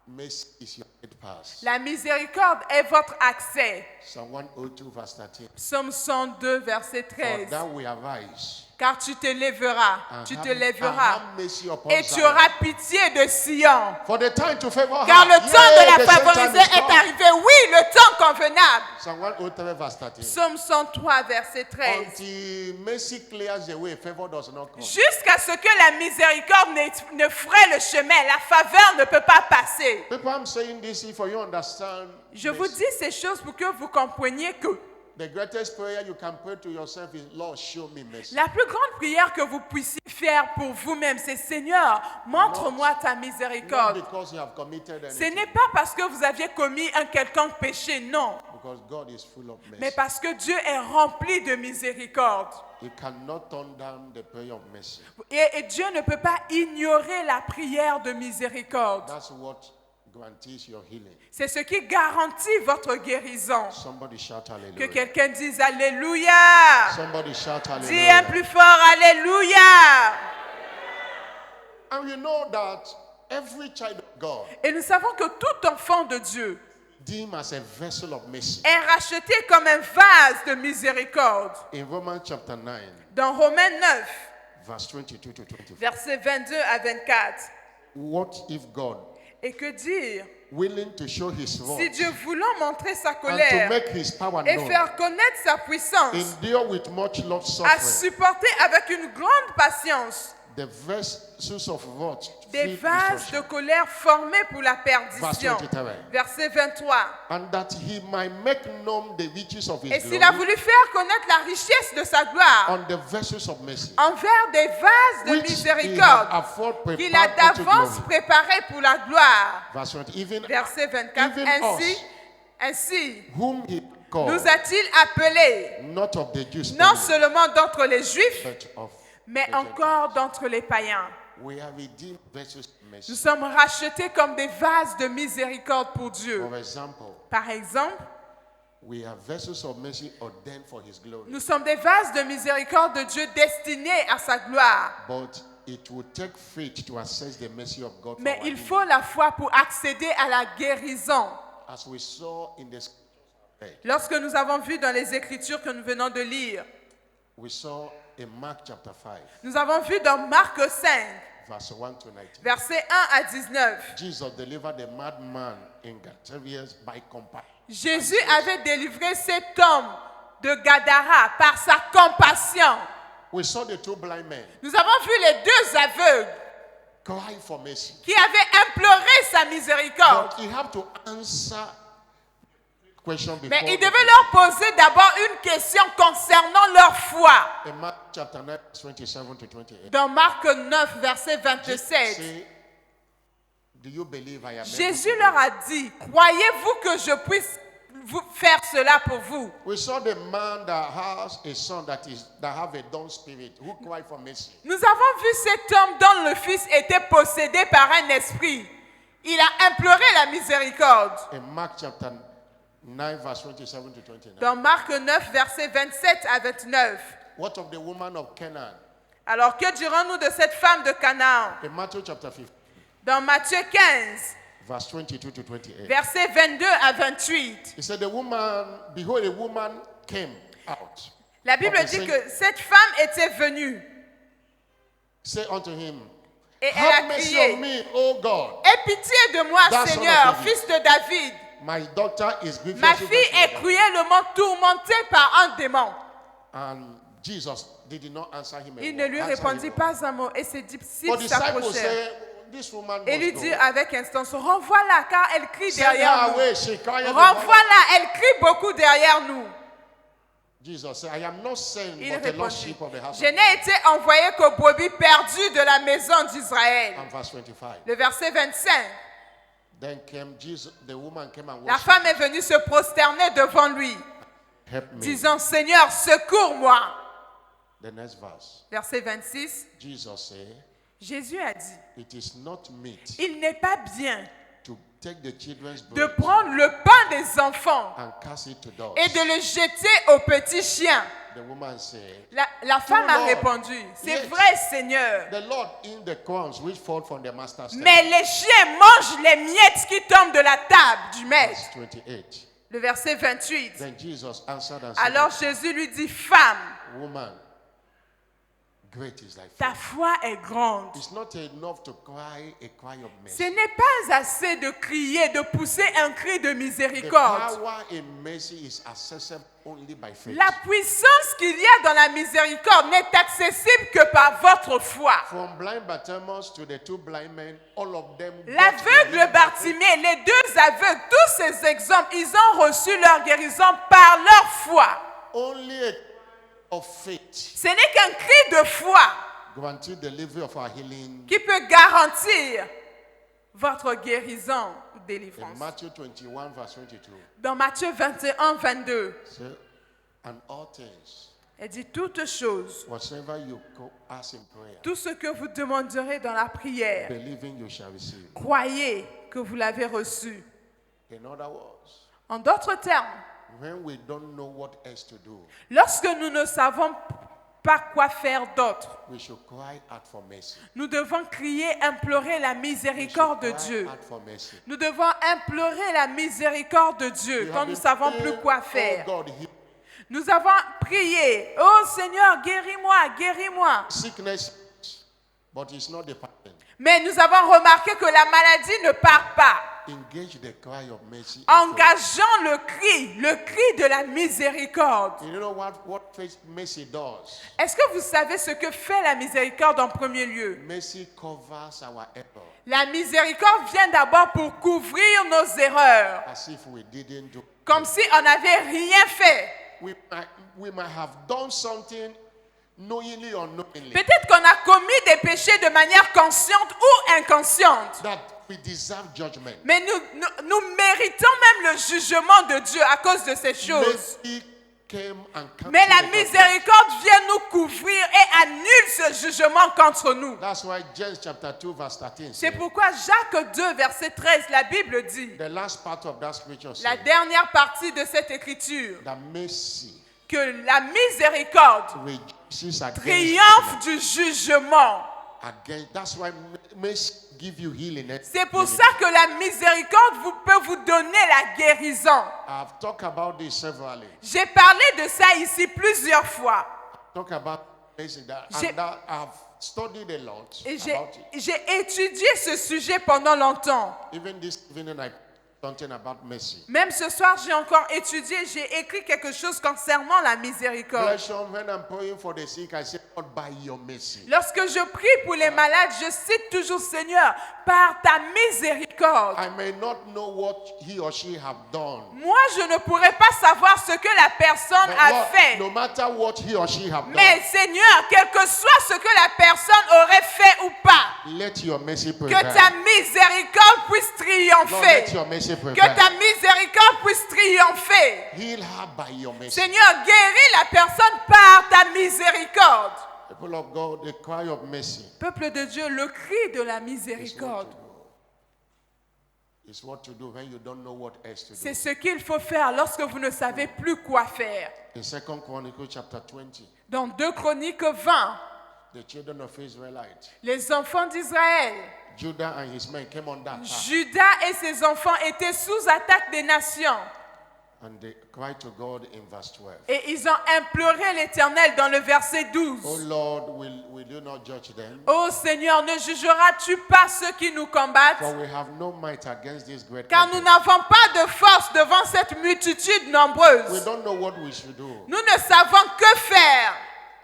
Mercy is your gate pass. la miséricorde est votre accès. Psalm 102 verse 13. Psaume 102, verset For 13. thou will arise Car tu te lèveras, and tu have- te and lèveras have mercy upon et tu Zion. auras pitié de Sion. For the time to favor Car her. le temps de Yea, la the same time favoriser is est come. arrivé. Oui, le temps convenable. Psalm 103 verse 13. Psaume 103, verset 13. Until mercy clears the way, favor does not come. Jusqu'à ce que la miséricorde ne fraie le chemin, la faveur ne peut pas passer. People, I'm saying this for you understand. Je vous mercy. dis ces choses pour que vous compreniez que The greatest prayer you can pray to yourself is, Lord, show me mercy. la plus grande prière que vous puissiez faire pour vous-même, c'est Seigneur, montre-moi ta Not miséricorde. because you have committed Ce anything, n'est pas parce que vous aviez commis un quelconque péché, non, because God is full of mercy. mais parce que Dieu est rempli de miséricorde. He cannot turn down the prayer of mercy. Et Dieu ne peut pas ignorer la prière de miséricorde. That's what guarantees your healing. C'est ce qui garantit votre guérison. Somebody shout Que hallelujah. quelqu'un dise Alléluia. Somebody shout Dis un hallelujah. plus fort Alléluia. And you know that every child of God, Et nous savons que tout enfant de Dieu deemed as a vessel of mercy. est racheté comme un vase de miséricorde. In Romans chapter 9, Dans Romains 9, verse 22 to 24. versets 22 à 24. What if God, Et que dire willing to show his wrath si Dieu voulant montrer sa and to colère make his power et known, faire connaître sa puissance, endure with much long a suffering supporté avec une grande patience the vessels of wrath des fit vases de destruction, colère formés pour la Verse perdition. 23. Verset 23. and that he might make known the riches of Et his s'il a glory voulu faire connaître la richesse de sa gloire on the vessels of mercy, envers des vases de which he had miséricorde afore qu'il a prepared unto d'avance glory. préparé pour la gloire. Verse 20. Even Verset 24. Even Ainsi whom he called, nous a-t-il appelés, not of the Jews non only, seulement d'entre les Juifs, but of mais the encore d'entre les païens. Gentiles. We have redeemed vessels of Nous mercy. sommes rachetés comme des vases de miséricorde pour Dieu. For example, Par exemple, we are vessels of mercy ordained for his glory. nous sommes des vases de miséricorde de Dieu destinés à sa gloire. But it will take faith to access the mercy of God. for Mais our il healing. faut la foi pour accéder à la guérison. As we saw in the scripture, Lorsque nous avons vu dans les Écritures que nous venons de lire, we saw in Mark chapter 5, nous avons vu dans Marc 5, verse 1 to 19. versets 1 à 19, Jesus delivered a madman in Gadarenes by compassion. Jésus avait délivré cet homme de Gadara par sa compassion. We saw the two blind men Nous avons vu les deux aveugles cry for mercy. qui avaient imploré sa miséricorde. But he had to answer question before. Mais il devait leur poser d'abord une question concernant leur foi. In Mark chapter 9, 27 to 28. Dans Marc 9, verset 27, Say, do you believe I am able Jésus to leur do a dit, croyez-vous que je puisse faire cela pour vous. We saw the man that has a son that have a dumb spirit who cried for mercy. Nous avons vu cet homme dont le fils était possédé par un esprit. Il a imploré la miséricorde. In Mark chapter 9, verse 27 to 29. Dans Marc 9, versets 27 à 29. What of the woman of Canaan? Alors que dirons-nous de cette femme de Canaan? In Matthew chapter 15, Dans Matthieu 15, verse 22 to 28. versets 22 à 28. He said, the woman, behold, a woman came out. La Bible Okay, dit so- que cette femme était venue Say unto him, et elle have a mercy crié, on me, O God. aie pitié de moi, That son Seigneur, of David. fils de David. My daughter is Ma grievously fille est vexed. cruellement tourmentée par un démon. And Jesus did not answer him. Il ne lui répondit pas un mot et ses But disciples disciples s'approchèrent say, this woman et lui must dirent go. avec instance, renvoie-la car elle crie Send her derrière nous. away, she cried. Renvoie-la, elle crie beaucoup derrière nous. Jesus said, I am not sent Il but the lost répondit, sheep of the house je of n'ai été envoyé qu'aux brebis perdues de la maison d'Israël. And verse 25. Le verset 25. Then came Jesus, the woman came and La worshiped. femme est venue se prosterner devant lui, Help me. disant, Seigneur, secours-moi. The next verse. Verset 26. Jesus said, Jésus a dit, it is not meet il n'est pas bien to take the children's de bread prendre le pain des enfants and cast it to dogs. et de le jeter aux petits chiens. The woman said, La femme a Lord. répondu, c'est Yes. vrai, Seigneur, the Lord in the crumbs which fall from the master's table. mais les chiens mangent les miettes qui tombent de la table du maître. Verse 28. Le verset 28. Then Jesus answered and said, Alors Jésus lui dit, femme, woman, great is thy ta faith. foi est grande. It's not enough to cry a cry of Ce mercy. n'est pas assez de crier, de pousser un cri de The miséricorde. power in mercy is accessible only by faith. La puissance qu'il y a dans la miséricorde n'est accessible que par votre foi. From blind Bartimaeus to the two blind men, all of them. got L'aveugle their healing by faith. Bartimée, les deux aveugles, tous ces exemples, ils ont reçu leur guérison par leur foi. Only a of faith Ce n'est qu'un cri de foi guarantee delivery of our healing. qui peut garantir votre guérison ou In délivrance. Matthew 21, verse 22. Dans Matthieu 21, 22, So, and all things, elle dit toutes choses, whatsoever you ask in prayer, tout ce que vous demanderez dans la prière, believing you shall receive. croyez que vous l'avez reçu. In other words, En d'autres termes, when we don't know what else to do, lorsque nous ne savons pas quoi faire d'autre, we should cry out for mercy. nous devons crier, implorer la We should miséricorde de cry Dieu. out for mercy. Nous devons implorer la miséricorde de Dieu You quand have nous ne been savons praying, plus quoi "Oh faire. God, heal." Nous avons prié, oh Seigneur, guéris-moi, guéris-moi. Sickness, but it's not the pattern. Mais nous avons remarqué que la maladie ne part pas. Engage the cry of mercy. in faith. Engageons le cri de la miséricorde. You know what faith mercy does? Est-ce que vous savez ce que fait la miséricorde en premier lieu? Mercy covers our error La miséricorde vient d'abord pour couvrir nos erreurs, as if we didn't do. comme si on n'avait rien fait. We might have done something knowingly or unknowingly Peut-être qu'on a commis des péchés de manière consciente ou inconsciente. that we deserve judgment. Mais nous méritons même le jugement de Dieu à cause de ces choses. Mercy came and canceled Mais la the judgment. miséricorde vient nous couvrir et annule ce jugement contre nous. That's why James chapter 2 verse 13 C'est says, pourquoi Jacques 2, verset 13, la Bible dit, the last part of that scripture la says dernière partie de cette écriture, that mercy que la miséricorde rejoices against triomphe du jugement. That's why mercy give you healing. C'est pour ça que la miséricorde peut vous donner la guérison. I've talked about this severally. J'ai parlé de ça ici plusieurs fois. Talk about mercy J'ai- and that I've studied a lot Et about it. j'ai étudié ce sujet pendant longtemps. Even this evening I something about mercy. Même ce soir, j'ai encore étudié, j'ai écrit quelque chose concernant la miséricorde. Blessing, when I'm praying for the sick, I say, Lord, by your mercy. Lorsque je prie pour les malades, je cite toujours Seigneur, par ta miséricorde. I may not know what he or she have done. Moi, je ne pourrais pas savoir ce que la personne But a Lord, fait. no matter what he or she have Mais done, Seigneur, quel que soit ce que la personne aurait fait ou pas, Let your mercy Que prevail. ta miséricorde puisse Lord, triompher. let your mercy Que prevail. ta miséricorde puisse triompher. Heal her by your mercy. Seigneur, guéris la personne par ta miséricorde. People of God, the cry of mercy Peuple de Dieu, le cri de la is miséricorde, what to do. It's what to do when you don't know what else to c'est do. ce qu'il faut faire lorsque vous ne savez plus quoi faire. In 2 Chronicles chapter 20, Dans 2 Chroniques 20, the children of Israelites, les enfants d'Israël, Judah and his men came under attack, Judas et ses enfants étaient sous attaque des nations. and they cried to God in verse 12. Et ils ont imploré l'Éternel dans le verset 12. Oh Lord, will you not judge them? Ô Seigneur, ne jugeras-tu pas ceux qui nous combattent? For we have no might against this great Car nous country. n'avons pas de force devant cette multitude We nombreuse. don't know what we should do. Nous ne savons que faire,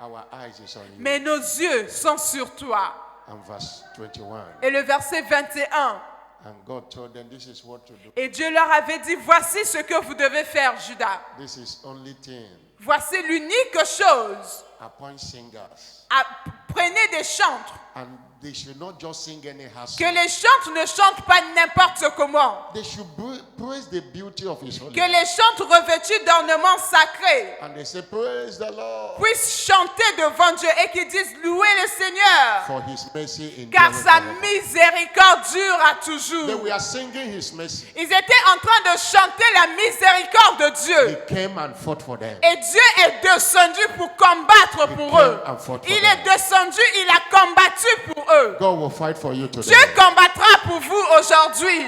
Our eyes is on you. mais nos yeux sont sur toi. And verse 21. Et le verset 21. And God told them, this is what to do. Et Dieu leur avait dit, voici ce que vous devez faire, Judas. This is only thing. Voici l'unique chose. Appoint singers. Prenez des chantres. And they should not just sing anyhow. Que les chantres ne chantent pas n'importe comment. They should praise the beauty of his Que holiness. les chantres revêtus d'ornements sacrés And they say, praise the Lord. puissent chanter devant Dieu et qu'ils disent, louez le Seigneur. For his mercy endureth Car sa forever. miséricorde dure à They toujours. were singing his mercy. Ils étaient en train de chanter la miséricorde de Dieu. He came and fought for them. Et Dieu est descendu pour combattre pour eux. Il est descendu, il a combattu pour eux. God will fight for you today. Dieu combattra pour vous aujourd'hui.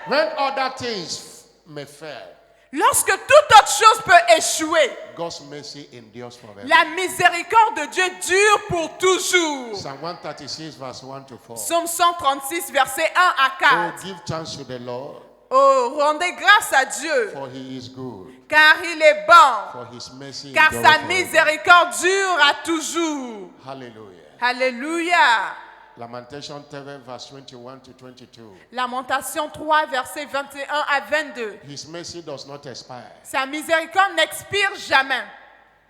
When other things may fail, Lorsque toute autre chose peut échouer, God's mercy endures forever. la miséricorde de Dieu dure pour toujours. Psalm 136 verse 1 to 4. Psaume 136, versets 1 à Oh, 4. give thanks to the Lord, Oh, rendez grâce à Dieu, for he is good, car il est bon, for his mercy car endureth sa forever. miséricorde dure à toujours. Hallelujah. Alléluia. Lamentation 7 verse 21 to 22. Lamentation 3, versets 21 à 22. His mercy does not expire. Sa miséricorde n'expire jamais.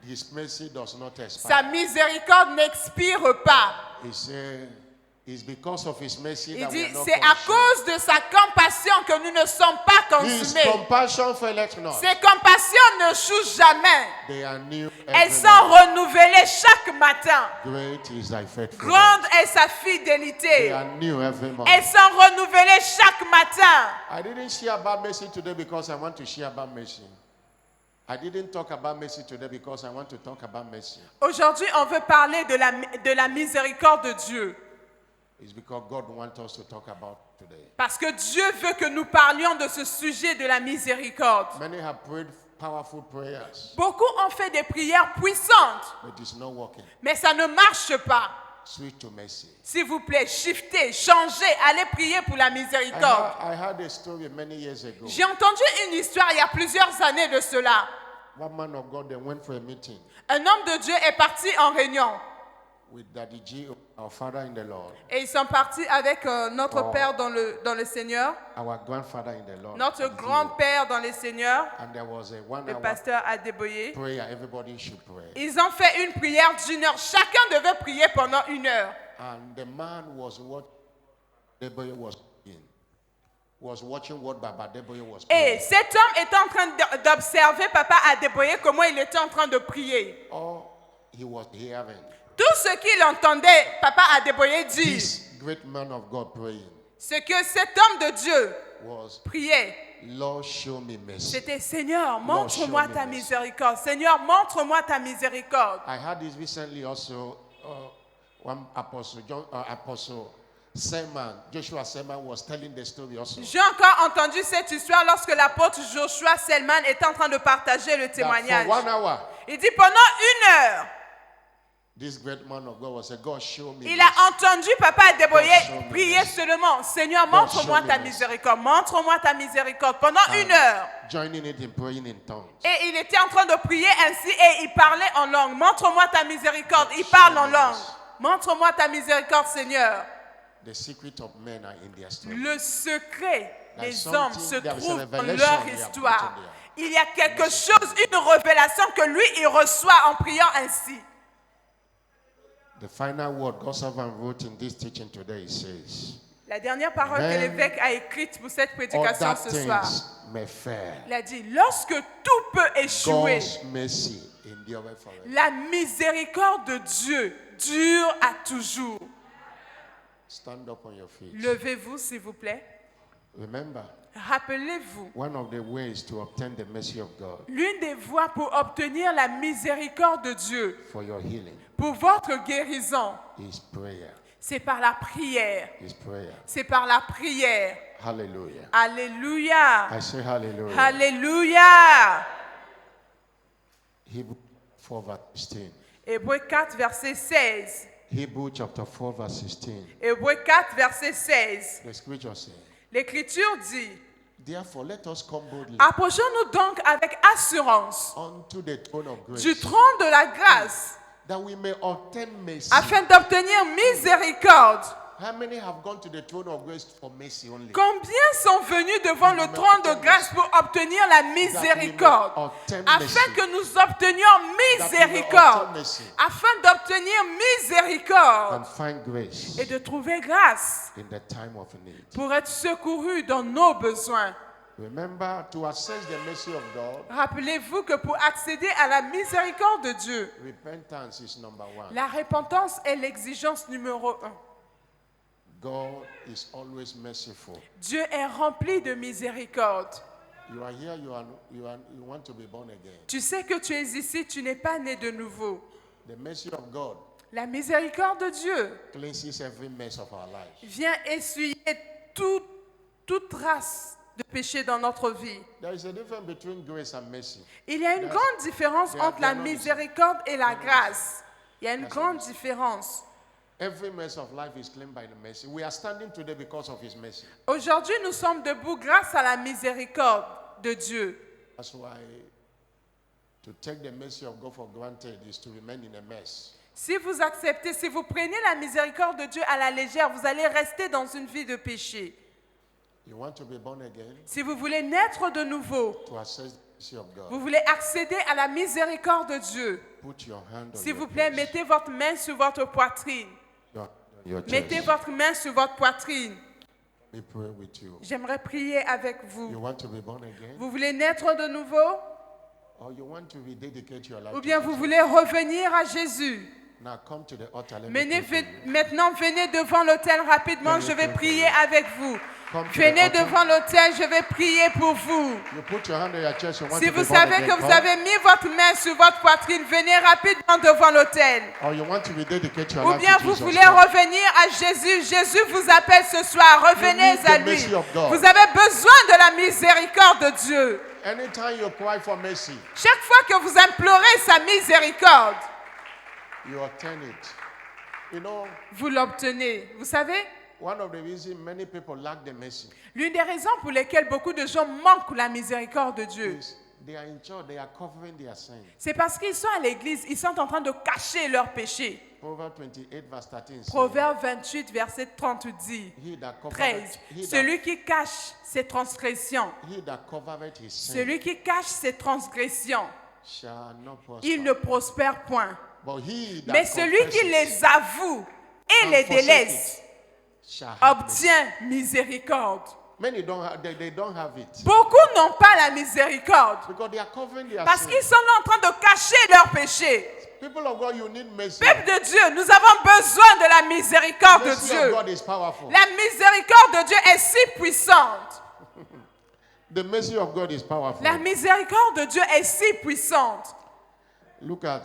His mercy does not Sa expire. miséricorde n'expire pas. He said, it's because of his mercy Il that we dit, are not c'est à consumed. cause de sa compassion que nous ne sommes pas His consumés. compassion faileth not. Ses compassions ne chouent jamais. They are new Elles every sont morning. renouvelées chaque matin. Great is thy faithfulness. Grande est sa They fidélité. are new every morning. Elles sont renouvelées chaque matin. I didn't share about mercy today because I want to share about mercy. I didn't talk about mercy today because I want to talk about mercy. Aujourd'hui, on veut parler de la miséricorde de Dieu. It's because God wants us to talk about today. Parce que Dieu veut que nous parlions de ce sujet de la miséricorde. Many have prayed powerful prayers, Beaucoup ont fait des prières puissantes, but it's not working. mais ça ne marche pas. Switch to mercy. S'il vous plaît, shiftez, changez, allez prier pour la miséricorde. I heard a story many years ago. J'ai entendu une histoire il y a plusieurs années de cela. One man of God, they went for a meeting Un homme de Dieu est parti en réunion with Daddy G, our father in the Lord, et ils sont partis avec notre Oh. Père dans le Seigneur, our grandfather in the Lord. notre Daddy G. grand-père dans le Seigneur, And there was a 1 le hour pasteur Adeboye. prayer. Everybody should pray. Ils ont fait une prière d'1 heure. Chacun devait prier pendant 1 heure. And the man was what Deboye was in. Was watching what Baba Deboye was Et praying. cet homme était en train d'observer Papa Adeboye comment il était en train de prier. All he was hearing, Tout ce qu'il entendait Papa Adeboye dire, this great man of God praying, c'est que cet homme de Dieu was, priait. Lord, show me mercy. C'était Seigneur, montre-moi show ta me mercy. miséricorde. Seigneur, montre-moi ta miséricorde. I had this recently also. One apostle, Apostle Selman, Joshua Selman was telling the story also. J'ai encore entendu cette histoire lorsque l'apôtre Joshua Selman était en train de partager le That témoignage. for 1 hour, Il dit pendant 1 heure, this great man of God was saying, God, show me il mercy. a entendu Papa God, show Adeboye me prier mercy. seulement. Seigneur, God, montre-moi show me ta mercy. miséricorde. Montre-moi ta miséricorde. Pendant 1 heure. Joining it in praying in tongues. Et il était en train de prier ainsi et il parlait en langue. Montre-moi ta miséricorde. Il parle en langue. Montre-moi ta miséricorde, Seigneur. The secret of men are in their story. Le secret des There's hommes something- se there is a trouve dans revelation leur they are histoire. putting there. Il y a quelque chose, une révélation que lui, il reçoit en priant ainsi. The final word God's servant wrote in this teaching today says, La dernière parole que l'évêque a écrite pour cette prédication other ce soir, things may fail. il a dit, lorsque tout peut échouer, God's mercy endureth forever. la miséricorde de Dieu dure à toujours. Stand up on your feet. Levez-vous, s'il vous plaît. Remember, Rappelez-vous, one of the ways to obtain the mercy of God l'une des voies pour obtenir la miséricorde de Dieu, for your healing pour votre guérison, is prayer. c'est par la prière. Is prayer. C'est par la prière. Hallelujah. Alléluia. I say hallelujah. Alléluia. Hebrew 4 verse 16. Hébreux 4, verset 16. Hebrew chapter 4 verse 16. Hébreux 4, verset 16. The scripture says, L'Écriture dit, therefore let us come boldly approchons-nous donc avec assurance unto the throne of grace, du trône de la grâce that we may obtain mercy. afin d'obtenir miséricorde. How many have gone to the throne of grace for mercy only? Combien sont venus devant le trône de grâce pour obtenir la miséricorde, afin que nous obtenions miséricorde, afin d'obtenir miséricorde And find grace et de trouver grâce in the time of need. pour être secourus dans nos besoins. Remember, to access the mercy of God, Rappelez-vous que pour accéder à la miséricorde de Dieu, repentance is number one. la repentance est l'exigence numéro 1. God is always merciful. Dieu est rempli de miséricorde. You are here, you want to be born again. Tu sais que tu es ici, tu n'es pas né de nouveau. The mercy of God La miséricorde de Dieu cleanses every mess of our life. vient essuyer toute trace de péché dans notre vie. There is a difference between grace and mercy. Il y a une grande différence entre la miséricorde et la grâce. Il y a une grande différence. Every mess of life is cleansed by the mercy. We are standing today because of His mercy. Aujourd'hui, nous sommes debout grâce à la miséricorde de Dieu. That's why to take the mercy of God for granted is to remain in a mess. Si vous acceptez, si vous prenez la miséricorde de Dieu à la légère, vous allez rester dans une vie de péché. You want to be born again? Si vous voulez naître de nouveau, To access the mercy of God, vous voulez accéder à la miséricorde de Dieu, put your hand on s'il vous your plaît, chest. mettez votre main sur votre poitrine. Your Mettez chest. votre main sur votre poitrine. Let me pray with you. J'aimerais prier avec You vous. want to be born again? Vous voulez naître de nouveau Or you want to rededicate your life ou to bien Jesus? vous voulez revenir à Jésus? Now come to the altar. Let me pray for you. Maintenant, venez devant l'autel rapidement. Je vais prier avec vous. Come to the Venez altar. devant l'autel, je vais prier pour vous. You put your hand on your chest. You want Si to be vous born savez again, que vous come. avez mis votre main sur votre poitrine, venez rapidement devant l'autel. Or you want to rededicate your Ou life bien to vous Jesus. voulez Come. revenir à Jésus. Jésus vous appelle ce soir. Revenez need the à lui. mercy of God. Vous avez besoin de la miséricorde de Dieu. Anytime you cry for mercy, Chaque fois que vous implorez sa miséricorde, you obtain it. You know, vous l'obtenez. Vous savez, one of the reasons many people lack the mercy l'une des raisons pour lesquelles beaucoup de gens manquent la miséricorde de Dieu, is they are in church, they are covering their sin. c'est parce qu'ils sont à l'église, ils sont en train de cacher leurs péchés. Proverbs 28 verse 13 says, Proverbe 28, verset 30 dit, He that 13, covereth, celui qui cache ses transgressions, he that covereth his sin celui qui cache ses transgressions, shall not prosper. il ne prospère point. But he that Mais celui qui confesses les avoue et and les forsakes délaisse it shall have mercy. obtient miséricorde. Many don't have, they don't have it Beaucoup n'ont pas la miséricorde because they are covering their parce sin. qu'ils sont là en train de cacher leurs péchés. People of God, you need mercy. Peuple de Dieu, nous avons besoin de la miséricorde de Mercy of Dieu. God is powerful. La miséricorde de Dieu est si puissante. The mercy of God is powerful. La miséricorde de Dieu est si puissante. Look at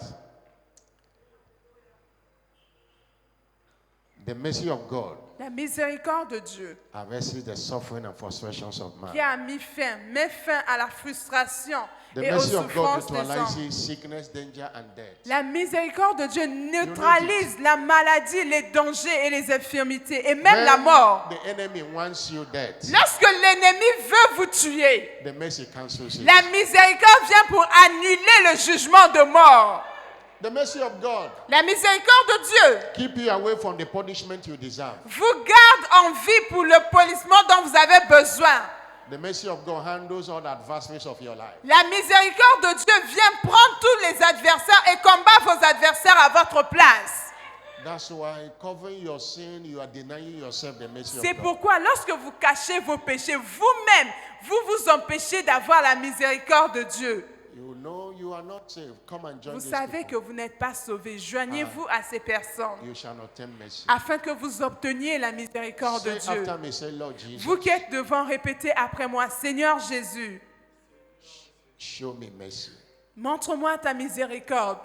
the mercy of God La miséricorde de Dieu arrests the suffering and frustrations of man. qui a mis fin, met fin à la frustration The et aux mercy of God souffrances des hommes. neutralizes sickness, danger, and death. La miséricorde de Dieu neutralise la maladie, les dangers et les infirmités et même la mort. The enemy wants you dead. Lorsque l'ennemi veut vous tuer, The mercy cancels it. la miséricorde vient pour annuler le jugement de mort. The mercy of God La miséricorde de Dieu keep you away from the punishment you deserve. vous garde en vie pour le polissement dont vous avez besoin. The mercy of God handles all the adversaries of your life. La miséricorde de Dieu vient prendre tous les adversaires et combat vos adversaires à votre place. That's why covering your sin, you are denying yourself the mercy C'est of God. pourquoi lorsque vous cachez vos péchés, vous-même, vous vous empêchez d'avoir la miséricorde de Dieu. You know you are not saved. Come and join Vous these savez people. que vous n'êtes pas sauvés. Joignez-vous à ces personnes You shall obtain mercy. afin que vous obteniez la miséricorde de Say Dieu. after me, say, Lord Jesus, Vous qui êtes devant, répétez après moi, Seigneur Jésus, show me mercy. montre-moi ta miséricorde.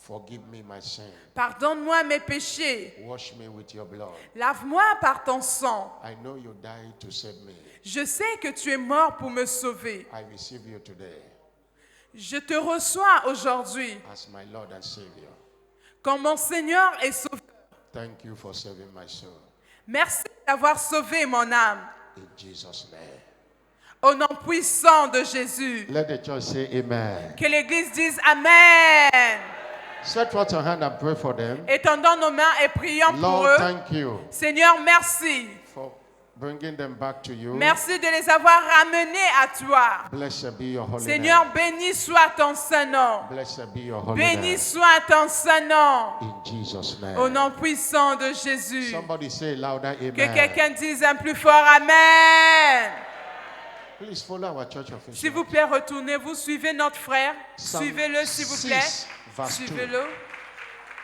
Forgive me my sin. Pardonne-moi mes péchés. Wash me with your blood. Lave-moi par ton sang. I know you died to save me. Je sais que tu es mort pour me sauver. I receive you today Je te reçois aujourd'hui as my Lord and Savior. comme mon Seigneur et Sauveur. Thank you for saving my soul. Merci d'avoir sauvé mon âme. In Jesus' name. Au nom puissant de Jésus. Let the church say amen. Que l'Église dise Amen. Stretch forth your hand and pray for them. Étendons nos mains et prions pour Lord, eux. thank you Seigneur, merci. for bringing them back to you. Merci de les avoir ramenés à toi. Blessed be your holy Seigneur, name. béni soit ton Saint-Nom. Blessed be your holy Béni name. soit ton Saint-Nom. In Jesus' name. Au nom puissant de Jésus. Somebody say louder Que amen. quelqu'un dise un plus fort Amen. Please follow our church official. S'il vous plaît, retournez-vous, suivez notre frère. Psalm Suivez-le, s'il vous plaît. 6, verse 2. Suivez-le.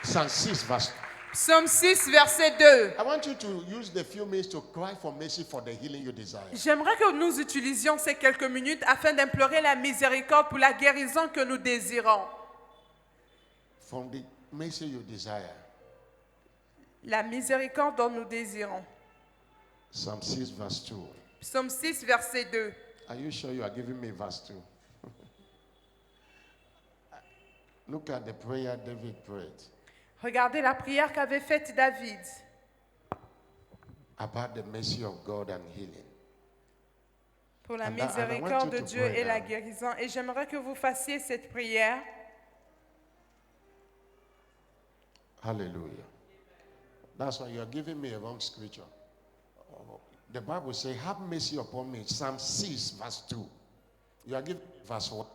Psalm 6 verse. Psaume 6, verset 2. I want you to use the few minutes to cry for mercy for the healing you desire. J'aimerais que nous utilisions ces quelques minutes afin d'implorer la miséricorde pour la guérison que nous désirons. From the mercy you desire. La miséricorde dont nous désirons. Psalm 6 verse 2. Psaume 6, verset 2. Are you sure you are giving me verse 2? Look at the prayer David prayed Regardez la prière qu'avait faite David about the mercy of God and healing. pour la And I want miséricorde you de to Dieu pray et la now. guérison. Et j'aimerais que vous fassiez cette prière. Hallelujah. That's why you are giving me a wrong scripture. Oh, the Bible says, have mercy upon me. Psalm 6 verse 2. You are giving verse 1.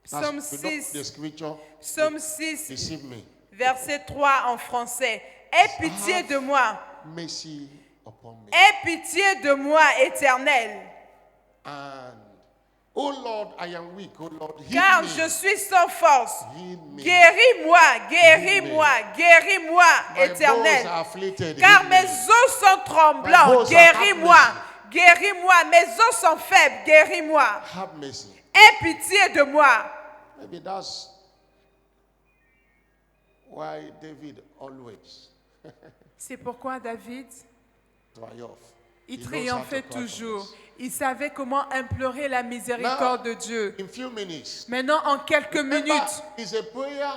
Psaume You don't- 6, the scripture Psaume 6, deceive me. verset 3 en français. Aie pitié de moi. Mercy upon me. Aie pitié de moi, Éternel. And, oh Lord, I am weak. Oh Lord, heal Car me. je suis sans force. Heal me. Guéris-moi, guéris-moi, guéris-moi, My bones Éternel. are afflicted. Car Heal mes me. os sont My tremblants. bones are Guéris-moi, helpless. guéris-moi. Mes os sont faibles. Guéris-moi. Have mercy. Aie pitié de moi. Maybe that's why David always C'est pourquoi David, triumph. il He knows how to triomphait cry for toujours. mercy. Il savait comment implorer la miséricorde de Dieu. In few minutes. Maintenant, en quelques Remember, minutes, it's a prayer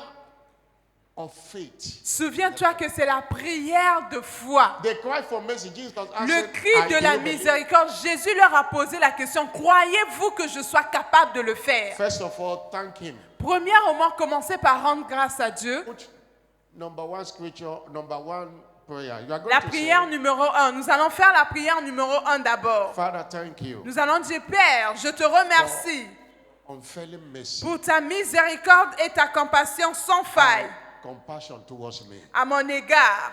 of faith. souviens-toi que c'est la prière de foi. They cry for mercy. Jesus Le answered, cri "I de la do believe." miséricorde, Jésus leur a posé la question, croyez-vous que je sois capable de le faire? First of all, thank him. Premièrement, commencez par rendre grâce à Dieu. Put number one scripture, number one prayer. You are going La to prière say, numéro 1. Nous allons faire la prière numéro 1 d'abord. Father, thank you. Nous allons dire, Père, je te remercie Unfailing mercy. pour ta miséricorde et ta compassion sans faille Compassion towards me. à mon égard.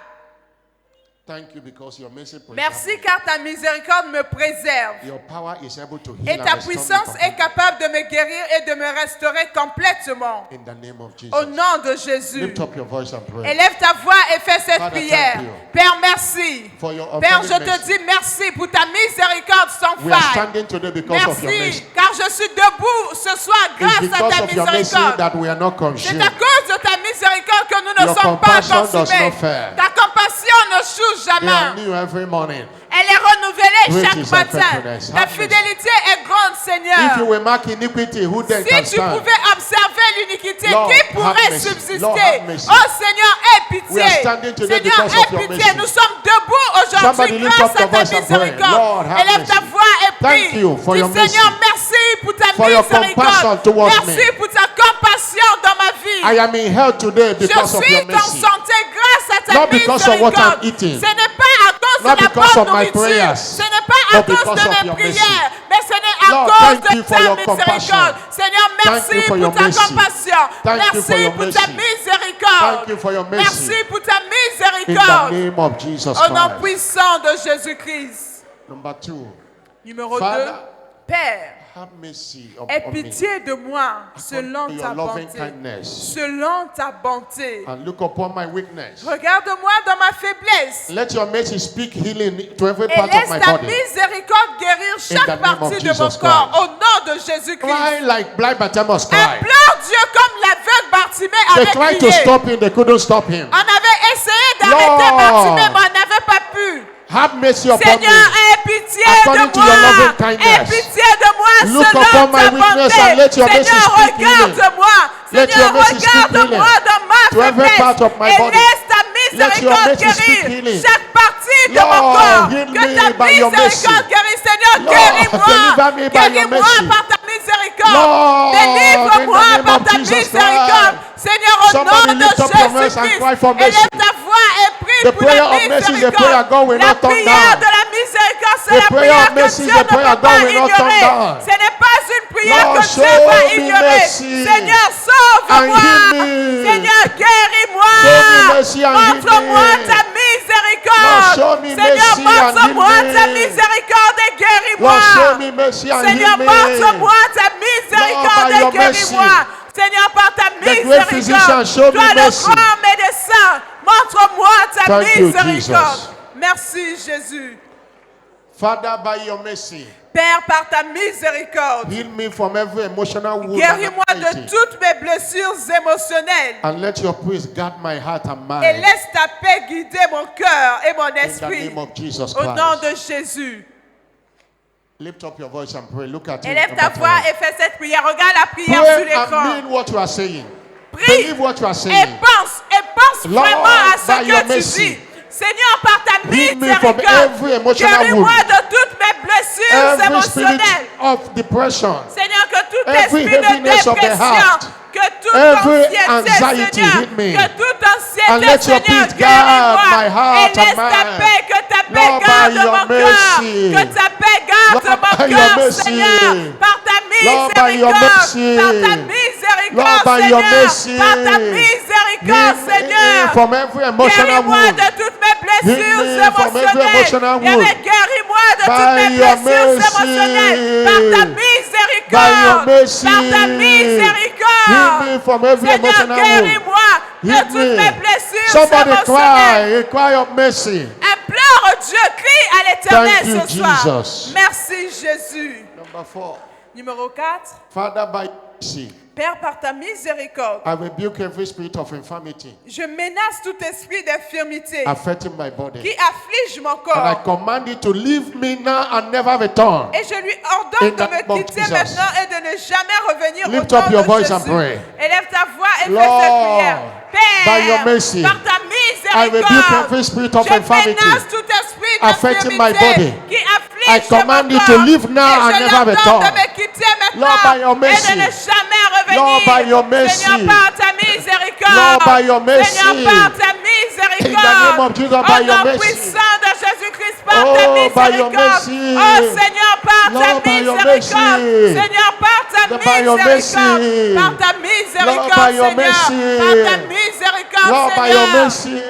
Thank you because your mercy preserves Merci me. car ta miséricorde me préserve. Your power is able to heal Et and ta restore me puissance est completely. capable de me guérir et de me restaurer complètement. In the name of Jesus. Au nom de Jésus. Lift up your voice and pray. Élève ta voix et fais cette Father, prière. thank you Père, merci. For your Père, unfailing je te mercy. dis merci pour ta miséricorde sans We are faille. standing today because of your Merci, mercy. car je suis debout ce soir It's grâce à because ta of your mercy miséricorde. that we are not C'est consumed. à cause de ta miséricorde que nous ne Your sommes pas compassion does consumés. not fail. Ta compassion ne choue They are jamais. new every morning. Elle est renouvelée Great chaque is thy matin. faithfulness. Ta Have mercy. fidélité est grande, If Seigneur. you will mark iniquity, who then can Si tu stand? pouvais observer l'iniquité, Lord, qui have pourrait mercy. subsister? Lord, have mercy. Oh Seigneur, aie We pitié. are standing today Seigneur, because of aie your pitié. mercy. Nous sommes debout Somebody aujourd'hui lift grâce up à your ta voice and pray. miséricorde. Lord, have Élève ta mercy. voix et prie. Thank you for Dis, your Seigneur, mercy. merci pour ta For your compassion miséricorde. towards Merci me. pour ta compassion dans ma vie. I am in health today Je because of suis your en mercy. santé grâce à ta Not because of what miséricorde. I'm eating. Ce n'est pas à cause Not de la because bonne of my nourriture. prayers. Ce n'est pas à But cause because de of mes your mercy. prières. Mais ce n'est à Lord, cause thank de you for ta your miséricorde. compassion. Seigneur, merci Thank you for pour your ta mercy. compassion. Thank you for Merci your pour ta mercy. miséricorde. Thank you for your mercy. Merci pour ta miséricorde. miséricorde. In the name of Jesus Au nom Christ. puissant de Jésus-Christ. Number 2. Numéro 2. Father, Père, have mercy aie upon me. pitié de moi selon According to ta your loving bonté. kindness. Selon ta bonté. And look upon my weakness. Regarde-moi dans ma faiblesse. Let your mercy speak healing to every Et part of laisse my ta body. miséricorde guérir the chaque name of partie de mon Jesus corps. Christ. Au nom de Jésus-Christ. Cry like blind Bartimaeus cried. Implore Dieu comme l'aveugle Bartimée They avait tried to crié. stop him, they couldn't stop him. On avait essayé d'arrêter Lord. Bartimée, mais on n'avait pas pu. Have mercy upon Seigneur, me. aie pitié According de to moi. your loving kindness. Aie pitié de moi Look selon upon my ta weakness bonté. and let your mercy Seigneur, speak healing. regarde-moi. Let Seigneur, your mercy speak regarde-moi healing dans ma to every faiblesse. part of my Et body. laisse ta Let your miséricorde mercy speak guérir healing. chaque partie de Lord, mon corps. heal Que me ta by your mercy. miséricorde guérisse. Seigneur, Lord, guéris-moi. deliver me by your Guéris-moi mercy. par ta miséricorde. Lord, Délivre-moi in the name par of ta Jesus miséricorde. Christ. Seigneur, au Somebody nom de lift up your voice and cry for Jésus-Christ. mercy. Élève ta voix et prie The pour prayer la of mercy is the prayer miséricorde. God will La not turn prière down. de la miséricorde, c'est The la prayer prière of que mercy is Dieu the ne prayer peut God pas will not turn ignorer. down. Ce n'est pas une prière Lord, que Dieu show va me ignorer. mercy. Seigneur, sauve-moi. And heal me. Seigneur, guéris-moi. Show me mercy and heal Montre-moi me. ta miséricorde. Lord, show me Seigneur, mercy and heal montre-moi me. ta miséricorde et guéris-moi. Lord, show me mercy and Seigneur, heal me. montre-moi ta miséricorde Lord, by et your guéris-moi. mercy. Seigneur, par ta great physician, miséricorde, show me toi le mercy. grand médecin, montre-moi ta Thank you, miséricorde. Jesus. Merci Jésus. Father, by your mercy, Père, par ta miséricorde, heal me from every emotional wound and guéris-moi de anxiety. toutes mes blessures émotionnelles And let your peace guard my heart and et mind. laisse ta paix guider mon cœur et mon In the esprit. name of Jesus Au nom Christ. de Jésus. Lift up your voice and pray. Look at it. Élève ta voix et fais cette prière. Regarde la prière Pray sur l'écran. and mean what you are saying. Prie Believe what you are et saying. pense Lord, vraiment à ce by your que tu mercy, dis. Seigneur, par ta heal me from miséricorde, every emotional guéris-moi wound. de toutes mes blessures Every spirit émotionnelles. of depression. Seigneur, que tout Every esprit de heaviness of the dépression, heart. que toute Every anxiété, anxiety Seigneur, hit me. que toute And anxiété, let your Seigneur, peace guard my guéris-moi heart et and laisse ta mind. paix, que ta paix Lord, by garde your mon cœur, mercy. que ta paix garde Lord, mon by your cœur, mercy. Seigneur, par ta Lord, by your miséricorde, mercy. par ta miséricorde, Lord, by your Seigneur, mercy. par ta miséricorde, Heal me Seigneur. from every emotional Guéris-moi wound. de toutes mes blessures Heal me from every emotional émotionnelles. wound. Guéris-moi de By toutes mes your blessures mercy. émotionnelles. Par ta By your miséricorde. mercy. Par ta Heal miséricorde. me from every Seigneur, emotional wound. guéris-moi de Heal toutes me. mes blessures Somebody émotionnelles. cry of mercy. Implore Dieu, crie à l'éternel Thank you, ce soir. Jesus. Merci Jésus. Number 4. Numéro 4. Father, by mercy, Père, par ta miséricorde, I rebuke every spirit of infirmity je menace tout esprit d'infirmité affecting my body. qui afflige mon And I corps. command it to leave me now and never return. Et je lui ordonne In the de name me of quitter Jesus. maintenant et de ne jamais revenir Lift au nom up your de voice Jésus. and pray. Élève ta voix et fais Lord, cette prière. by your Père, mercy, par ta I rebuke miséricorde, every spirit of je infirmity menace tout esprit affecting my d'infirmité body. qui afflige I command mon you to corps. leave now Et and je never l'ordonne return. de me quitter maintenant Lord, by your et mercy. de ne jamais revenir. Lord, by your mercy. Seigneur, par ta miséricorde. Lord, by your mercy. Seigneur, par ta In the name miséricorde. of Jesus, Au by your nom mercy. puissant de Jésus-Christ, par Oh, ta by your miséricorde. mercy. Oh Seigneur, par ta Lord, by your miséricorde. mercy. Seigneur, par ta By your miséricorde. mercy. Par ta Lord, miséricorde, by your Seigneur. mercy. Par ta miséricorde, Lord, by your Seigneur. mercy.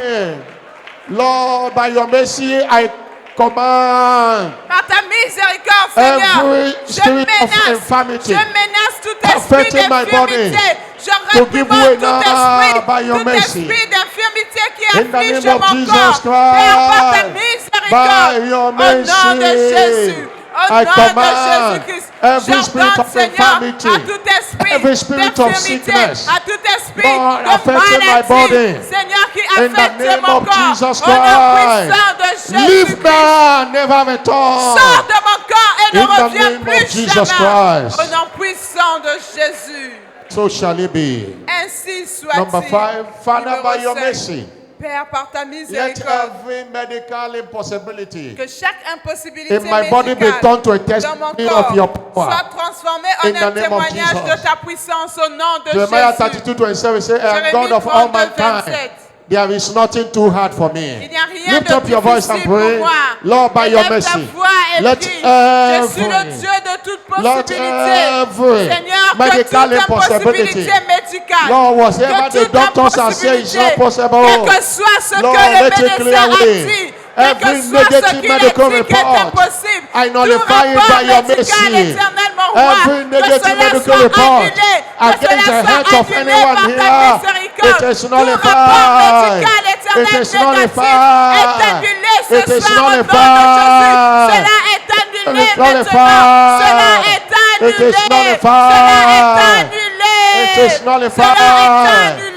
Lord, by your mercy, I command Par ta miséricorde, Seigneur, every spirit of infirmity je menace tout esprit affecting my body d'infirmité. Je to give way réprimande now by your tout mercy. esprit d'infirmité qui In the afflige name of mon Jesus corps. Père, par ta Christ, miséricorde, by your au nom de mercy, Jésus, au I nom de command Jésus-Christ, every spirit j'ordonne, of Seigneur, infirmity, à tout esprit every spirit of d'infirmité, sickness, à tout esprit Lord, de affecting my body, maladie, Seigneur, qui in the affecte name mon of corps, Jesus au nom Christ, puissant de live Jésus-Christ. now, never return. Sors de mon corps et ne In the reviens name of plus Jesus jamais. Christ. Au nom puissant de Jésus. So shall it be. Ainsi soit-il. Number 5, Father, Numéro by your 5. mercy, Père, par ta let miséricorde, every medical impossibility que chaque impossibilité in my body be médicale turned to a dans mon testimony corps of your power. soit transformée en In the un name of témoignage Jesus. de ta puissance au nom de Jeremiah Jésus. 32:27 says, I am Jérémie God of all 32, mankind. 27. There is nothing too hard for me. Il n'y a rien Lift de up your voice and difficile pour pray. moi. Lord, by your Élève ta mercy, voix et let prie. Je suis le every Dieu de toute possibilité. Seigneur, que medical toute impossibility, impossibilité médicale, Lord, whatever que the toute doctors are saying is not impossibilité, possible, quel que soit ce Lord, que le let it médecin clear a away. dit, quel que Every soit ce negative qu'il a medical dit qui est report, impossible, I tout nullify it rapport by your médical, mercy. Éternel mon roi, Every que negative cela medical soit report annulé, que against cela the soit health of annulé anyone par ta here, miséricorde. it is Tout rapport nullified. médical, Éternel, It is négatif, nullified. est annulé ce It is soir au nom de nullified. Jésus. Cela est annulé It is maintenant. Cela nullified. est annulé. It is nullified. Cela est annulé. It is nullified. Cela est annulé.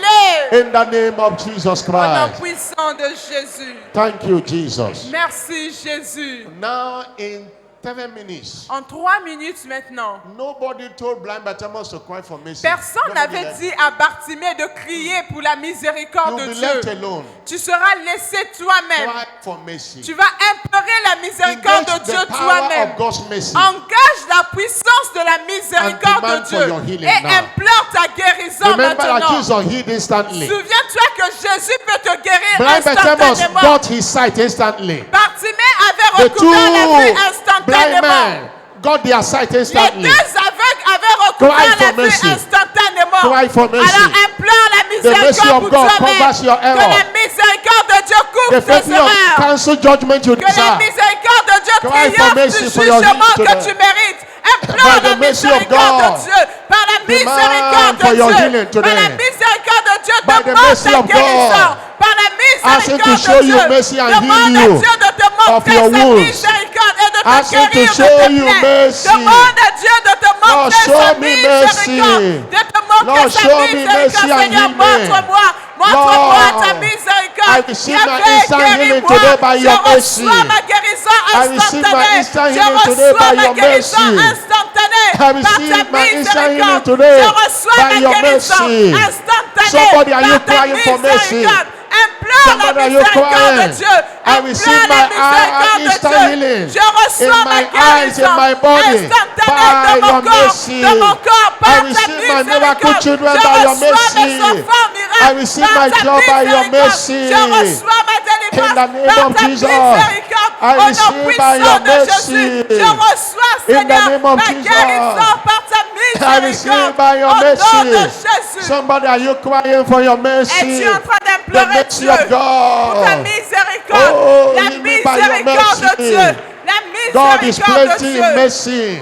In the name of Jesus Au nom Christ. puissant de Jésus. Thank you, Jesus. Merci Jésus. Now in 7 minutes, En 3 minutes maintenant, nobody told blind Bartimaeus to cry for mercy. personne Nobody n'avait led. dit à Bartimée de crier pour la miséricorde You'll de be Dieu. left alone. Tu seras laissé toi-même. Cry for mercy. Tu vas implorer la miséricorde de Engage Dieu the power toi-même. of God's mercy. Engage la puissance de la miséricorde And demand de for Dieu your healing et now. implore ta guérison Remember that maintenant. Jesus healed instantly. Souviens-toi que Jésus peut te guérir Blind Bartimaeus instantanément. got his sight instantly. Bartimée avait The two recouvert la vue blind instantanément. men got their sight Les instantly. deux aveugles avaient recouvert Cry la for vue mercy. instantanément. Cry for mercy. Alors implore la The mercy miséricorde of pour God toi-même. covers your Que error. la miséricorde de Dieu The couvre tes faith of erreurs. cancel judgment you Que la deserve. miséricorde de Dieu Cry for triomphe mercy du for your jugement healing que today. tu mérites. By Implore the la mercy of miséricorde God. de Dieu. Par la miséricorde for de your Dieu. healing today. Par la miséricorde de Dieu, By the demande mercy ta of guérison. God. Par la Ask him to miséricorde show de you Dieu. mercy and Demande heal à you Dieu de te of montrer your sa wounds. miséricorde et de te Ask him to guérir de show tes you plaies. mercy. Demande à Dieu de te montrer sa show me miséricorde. mercy. De te montrer Lord, sa show me miséricorde. mercy and Seigneur, heal me. montre-moi. Montre-moi Lord, ta I miséricorde. receive my Viens instant healing guéris-moi. today by Je your mercy. reçois ma guérison I receive my instantanée. instant Je healing today reçois by ma your guérison mercy. instantanée I par receive ta my instant healing miséricorde. today Je reçois by ma your guérison mercy. instantanée Somebody, are you par ta crying for mercy? miséricorde. Implore Somebody, la are you miséricorde de crying? Dieu. I receive Implore la my miséricorde de instant Dieu. healing Je reçois in ma my eyes, guérison in my body, instantanée by de mon your corps, mercy. de mon corps, par I ta receive my miracle miséricorde. children Je by your reçois mes mercy. enfants miracles I receive par my ta job by your miséricorde. mercy. Je reçois ma délivrance In the name par of ta Jesus. miséricorde. I Au nom receive by puissant your de Jésus, mercy. je reçois, In the Seigneur, name of ma Jesus. guérison par ta I receive miséricorde. by your Au nom de mercy. Jésus. Somebody, are you crying for your mercy? Es-tu en train The d'implorer mercy Dieu of pour ta God. miséricorde? Oh, La heal me by your miséricorde de mercy. Dieu. La God is miséricorde de plenty in Dieu. mercy.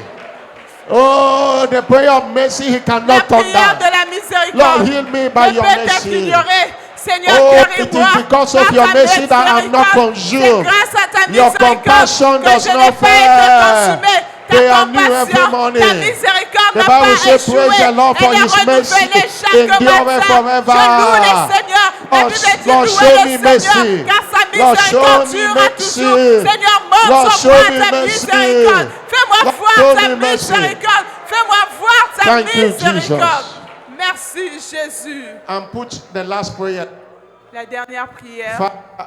Oh, the prayer of mercy he La cannot turn prière de down. la miséricorde Lord, heal me by ne your peut être mercy. ignorée. Seigneur, Oh, guéris-moi it is because of par your ta mercy that I'm not miséricorde. consumed. C'est grâce à ta Your miséricorde compassion que does je n'ai not pas été fail. consumé. They Ta are new every compassion, morning. ta miséricorde The n'a Bible pas says, échoué. praise the Lord for Elle est his mercy renouvelée chaque endureth matin. forever. Je loue le Seigneur. La Lord, Bible dit Lord, louez show le me Seigneur, mercy. car sa Lord, show miséricorde me durera mercy. toujours. Seigneur, Lord, montre-moi show me ta mercy. miséricorde. Fais-moi Lord, voir show ta me mercy. miséricorde. Fais-moi voir ta Thank you, miséricorde. Jesus. Merci Jésus. And put the last prayer. La dernière prière. Father,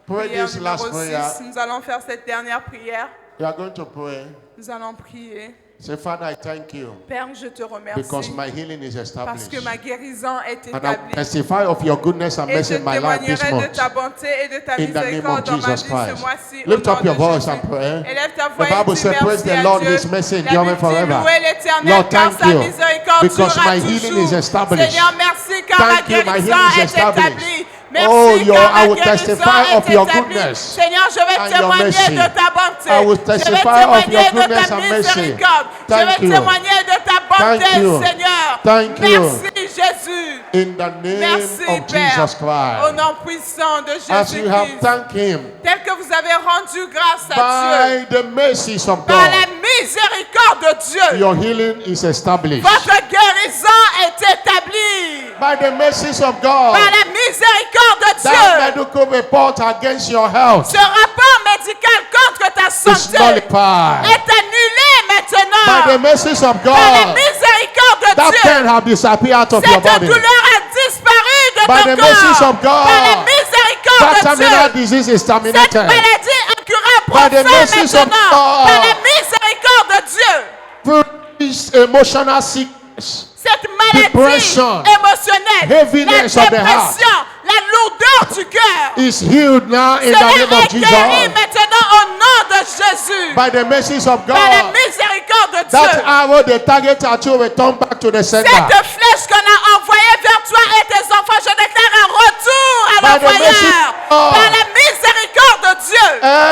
pray Prière this last numéro prayer. 6. Nous allons faire cette dernière prière. You are going to pray. Nous allons prier. Say, Father, I thank you Père, je te remercie because my healing is parce established. que ma guérison est And I établie. testify of your goodness and Et mercy je in my life this témoignerai de month. ta bonté et de ta In the name of miséricorde dans ma vie Jesus ce Christ. mois-ci. Au Lift nom up your de voice Jésus. and pray. Élève ta The voix et Bible dis says, praise merci the à Lord, Dieu. his mercy La endureth Bible dit, forever. louez l'Éternel Lord, car thank sa you miséricorde because durera my healing toujours. is established. Seigneur, merci car ma Thank you, my guérison healing is est established. établie. Merci Oh, car ma I will guérison testify est of your établie. goodness Seigneur, je vais and your témoigner mercy. de ta bonté. I will Je vais testify of témoigner your de goodness ta and mercy. miséricorde. Je Thank vais you. témoigner de ta bonté, Thank you. Seigneur. Thank you. Merci Jésus. In the name Merci of Père. Jesus Au Christ. nom puissant de As you have Jésus-Christ. thanked him Tel que vous avez rendu grâce à Dieu. by the mercies of Par God, la miséricorde de Dieu. your healing is established. Votre guérison est établie. By the mercies of God, Par la miséricorde de that Dieu. medical report against your health Ce rapport médical contre ta is santé nullified. est annulé maintenant. By the mercies of Par la God, miséricorde de that Dieu. pain have disappeared out of your Cette body. douleur a disparu de By ton the mercies corps. of God, Par la miséricorde that de terminal Dieu. disease is Cette terminated. maladie incurable By prend the fin mercies of maintenant. God. Par la miséricorde de Dieu. This emotional sickness, Cette maladie depression, émotionnelle, heaviness la of the heart. dépression, la lourdeur du cœur. is healed now in the name of Cela est guéri Jesus. maintenant au nom de Jésus. By the mercies of Par la God, miséricorde de that Dieu. arrow they target at you will turn back to the sender. Cette flèche qu'on a envoyée vers toi et tes enfants, je déclare un retour à By the mercy l'envoyeur. of God. Par la miséricorde de Dieu.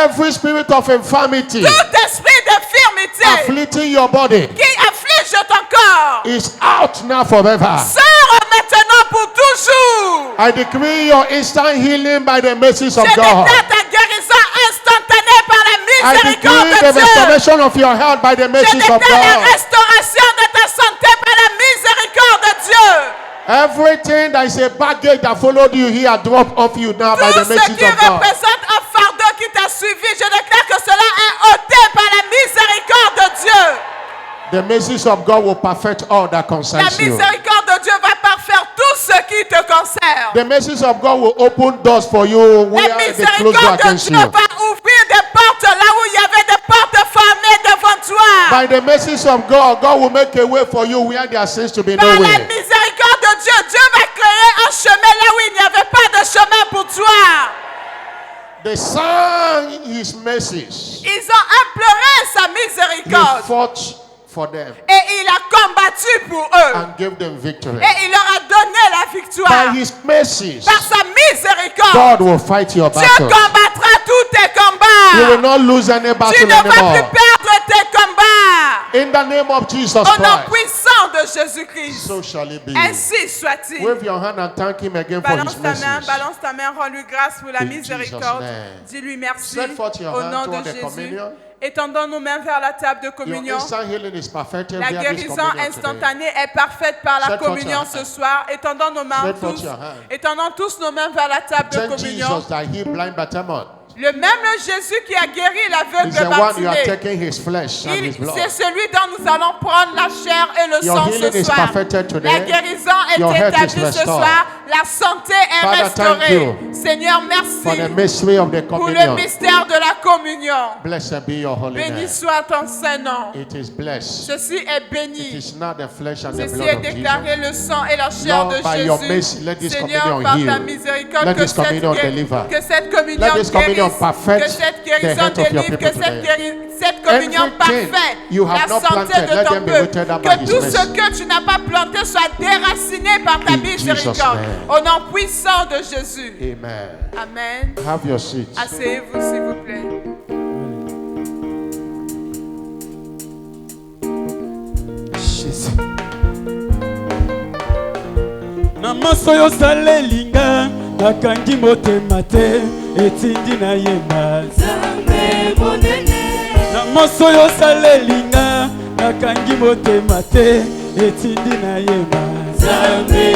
Every spirit of infirmity Tout esprit d'infirmité afflicting your body qui afflige ton corps is out now forever. sort maintenant pour toujours. I decree your instant healing by the mercies of Je God. déclare ta guérison instantanée par la I miséricorde decree the de Dieu. restoration of your health by the Je mercies of déclare la God. restauration de ta santé par la miséricorde de Dieu. Everything that is a baggage that followed you here, drop off you now by Tout the ce mercies qui of God. représente un fardeau qui t'a suivi, je déclare que cela est ôté par la miséricorde de Dieu. The mercies of God will perfect all that La concerns you. miséricorde de Dieu va parfaire tout ce qui te concerne. The mercies of God will open doors for you La where they close door miséricorde de against Dieu you. va ouvrir des portes là où il y avait des portes fermées devant toi. By the mercies of God, God will make a way for you where there seems to be Par no la way. miséricorde de Dieu, Dieu va créer un chemin là où il n'y avait pas de chemin pour toi. They sang his mercies. Ils ont imploré sa He miséricorde fought for them et il a combattu pour eux and gave them victory. et il leur a donné la victoire. By his mercies, Par sa miséricorde, God will fight your Dieu battles. combattra tous tes You will combats. not lose any Tu battle ne vas plus anymore. perdre tes combats. In the name of Jesus Au nom Christ, puissant de Jésus-Christ. so shall it be. Ainsi soit-il. Wave your hand and thank him again for his mercies. Balance ta main, rends-lui grâce pour la In miséricorde. Jesus' name. Dis-lui merci Stretch forth your au hand nom toward de the Jésus. communion. Étendons nos mains vers la table de Your communion. instant healing is perfected La via this guérison communion today. instantanée est parfaite par la Stretch forth communion your ce hand. soir. Étendons nos mains Stretch forth tous. your hand. Étendons tous nos mains vers la table de Thank communion. Jesus that he blind Bartimaeus. Le même Jésus qui a guéri Is l'aveugle the one you are Bartimée. taking his flesh and his blood. C'est celui dont nous allons prendre la chair et le Your sang healing ce is soir. perfected today. La guérison est Your health is établie ce restored. soir. La santé est Father, thank restaurée. you Seigneur, For the merci mystery of the pour le communion. mystère de la communion. Blessed be your holy Béni name. soit ton Saint-Nom. It is blessed. Ceci est It béni. is not the flesh and the Ceci blood est of Jesus. déclaré le sang et la chair Lord, de by your Jésus. mercy, let this Seigneur, communion par ta heal. miséricorde, Let que this communion deliver. cette communion Let this communion guérisse, perfect que cette the guérison health of your délivre, people que today. cette communion Everything parfaite you have la not santé planted, de let ton them be peuple. rooted up by Que his tout mercy. ce que tu n'as pas planté soit déraciné par ta In miséricorde. Jesus' name. Au nom puissant de Jésus. Amen. Amen. Have your seats. Asseyez-vous, s'il vous plaît. Jésus. Na maso yo salelinga nakangi motema te etindi na yemba Nzambe monene. Na maso yo salelinga nakangi motema te etindi na yemba Nzambe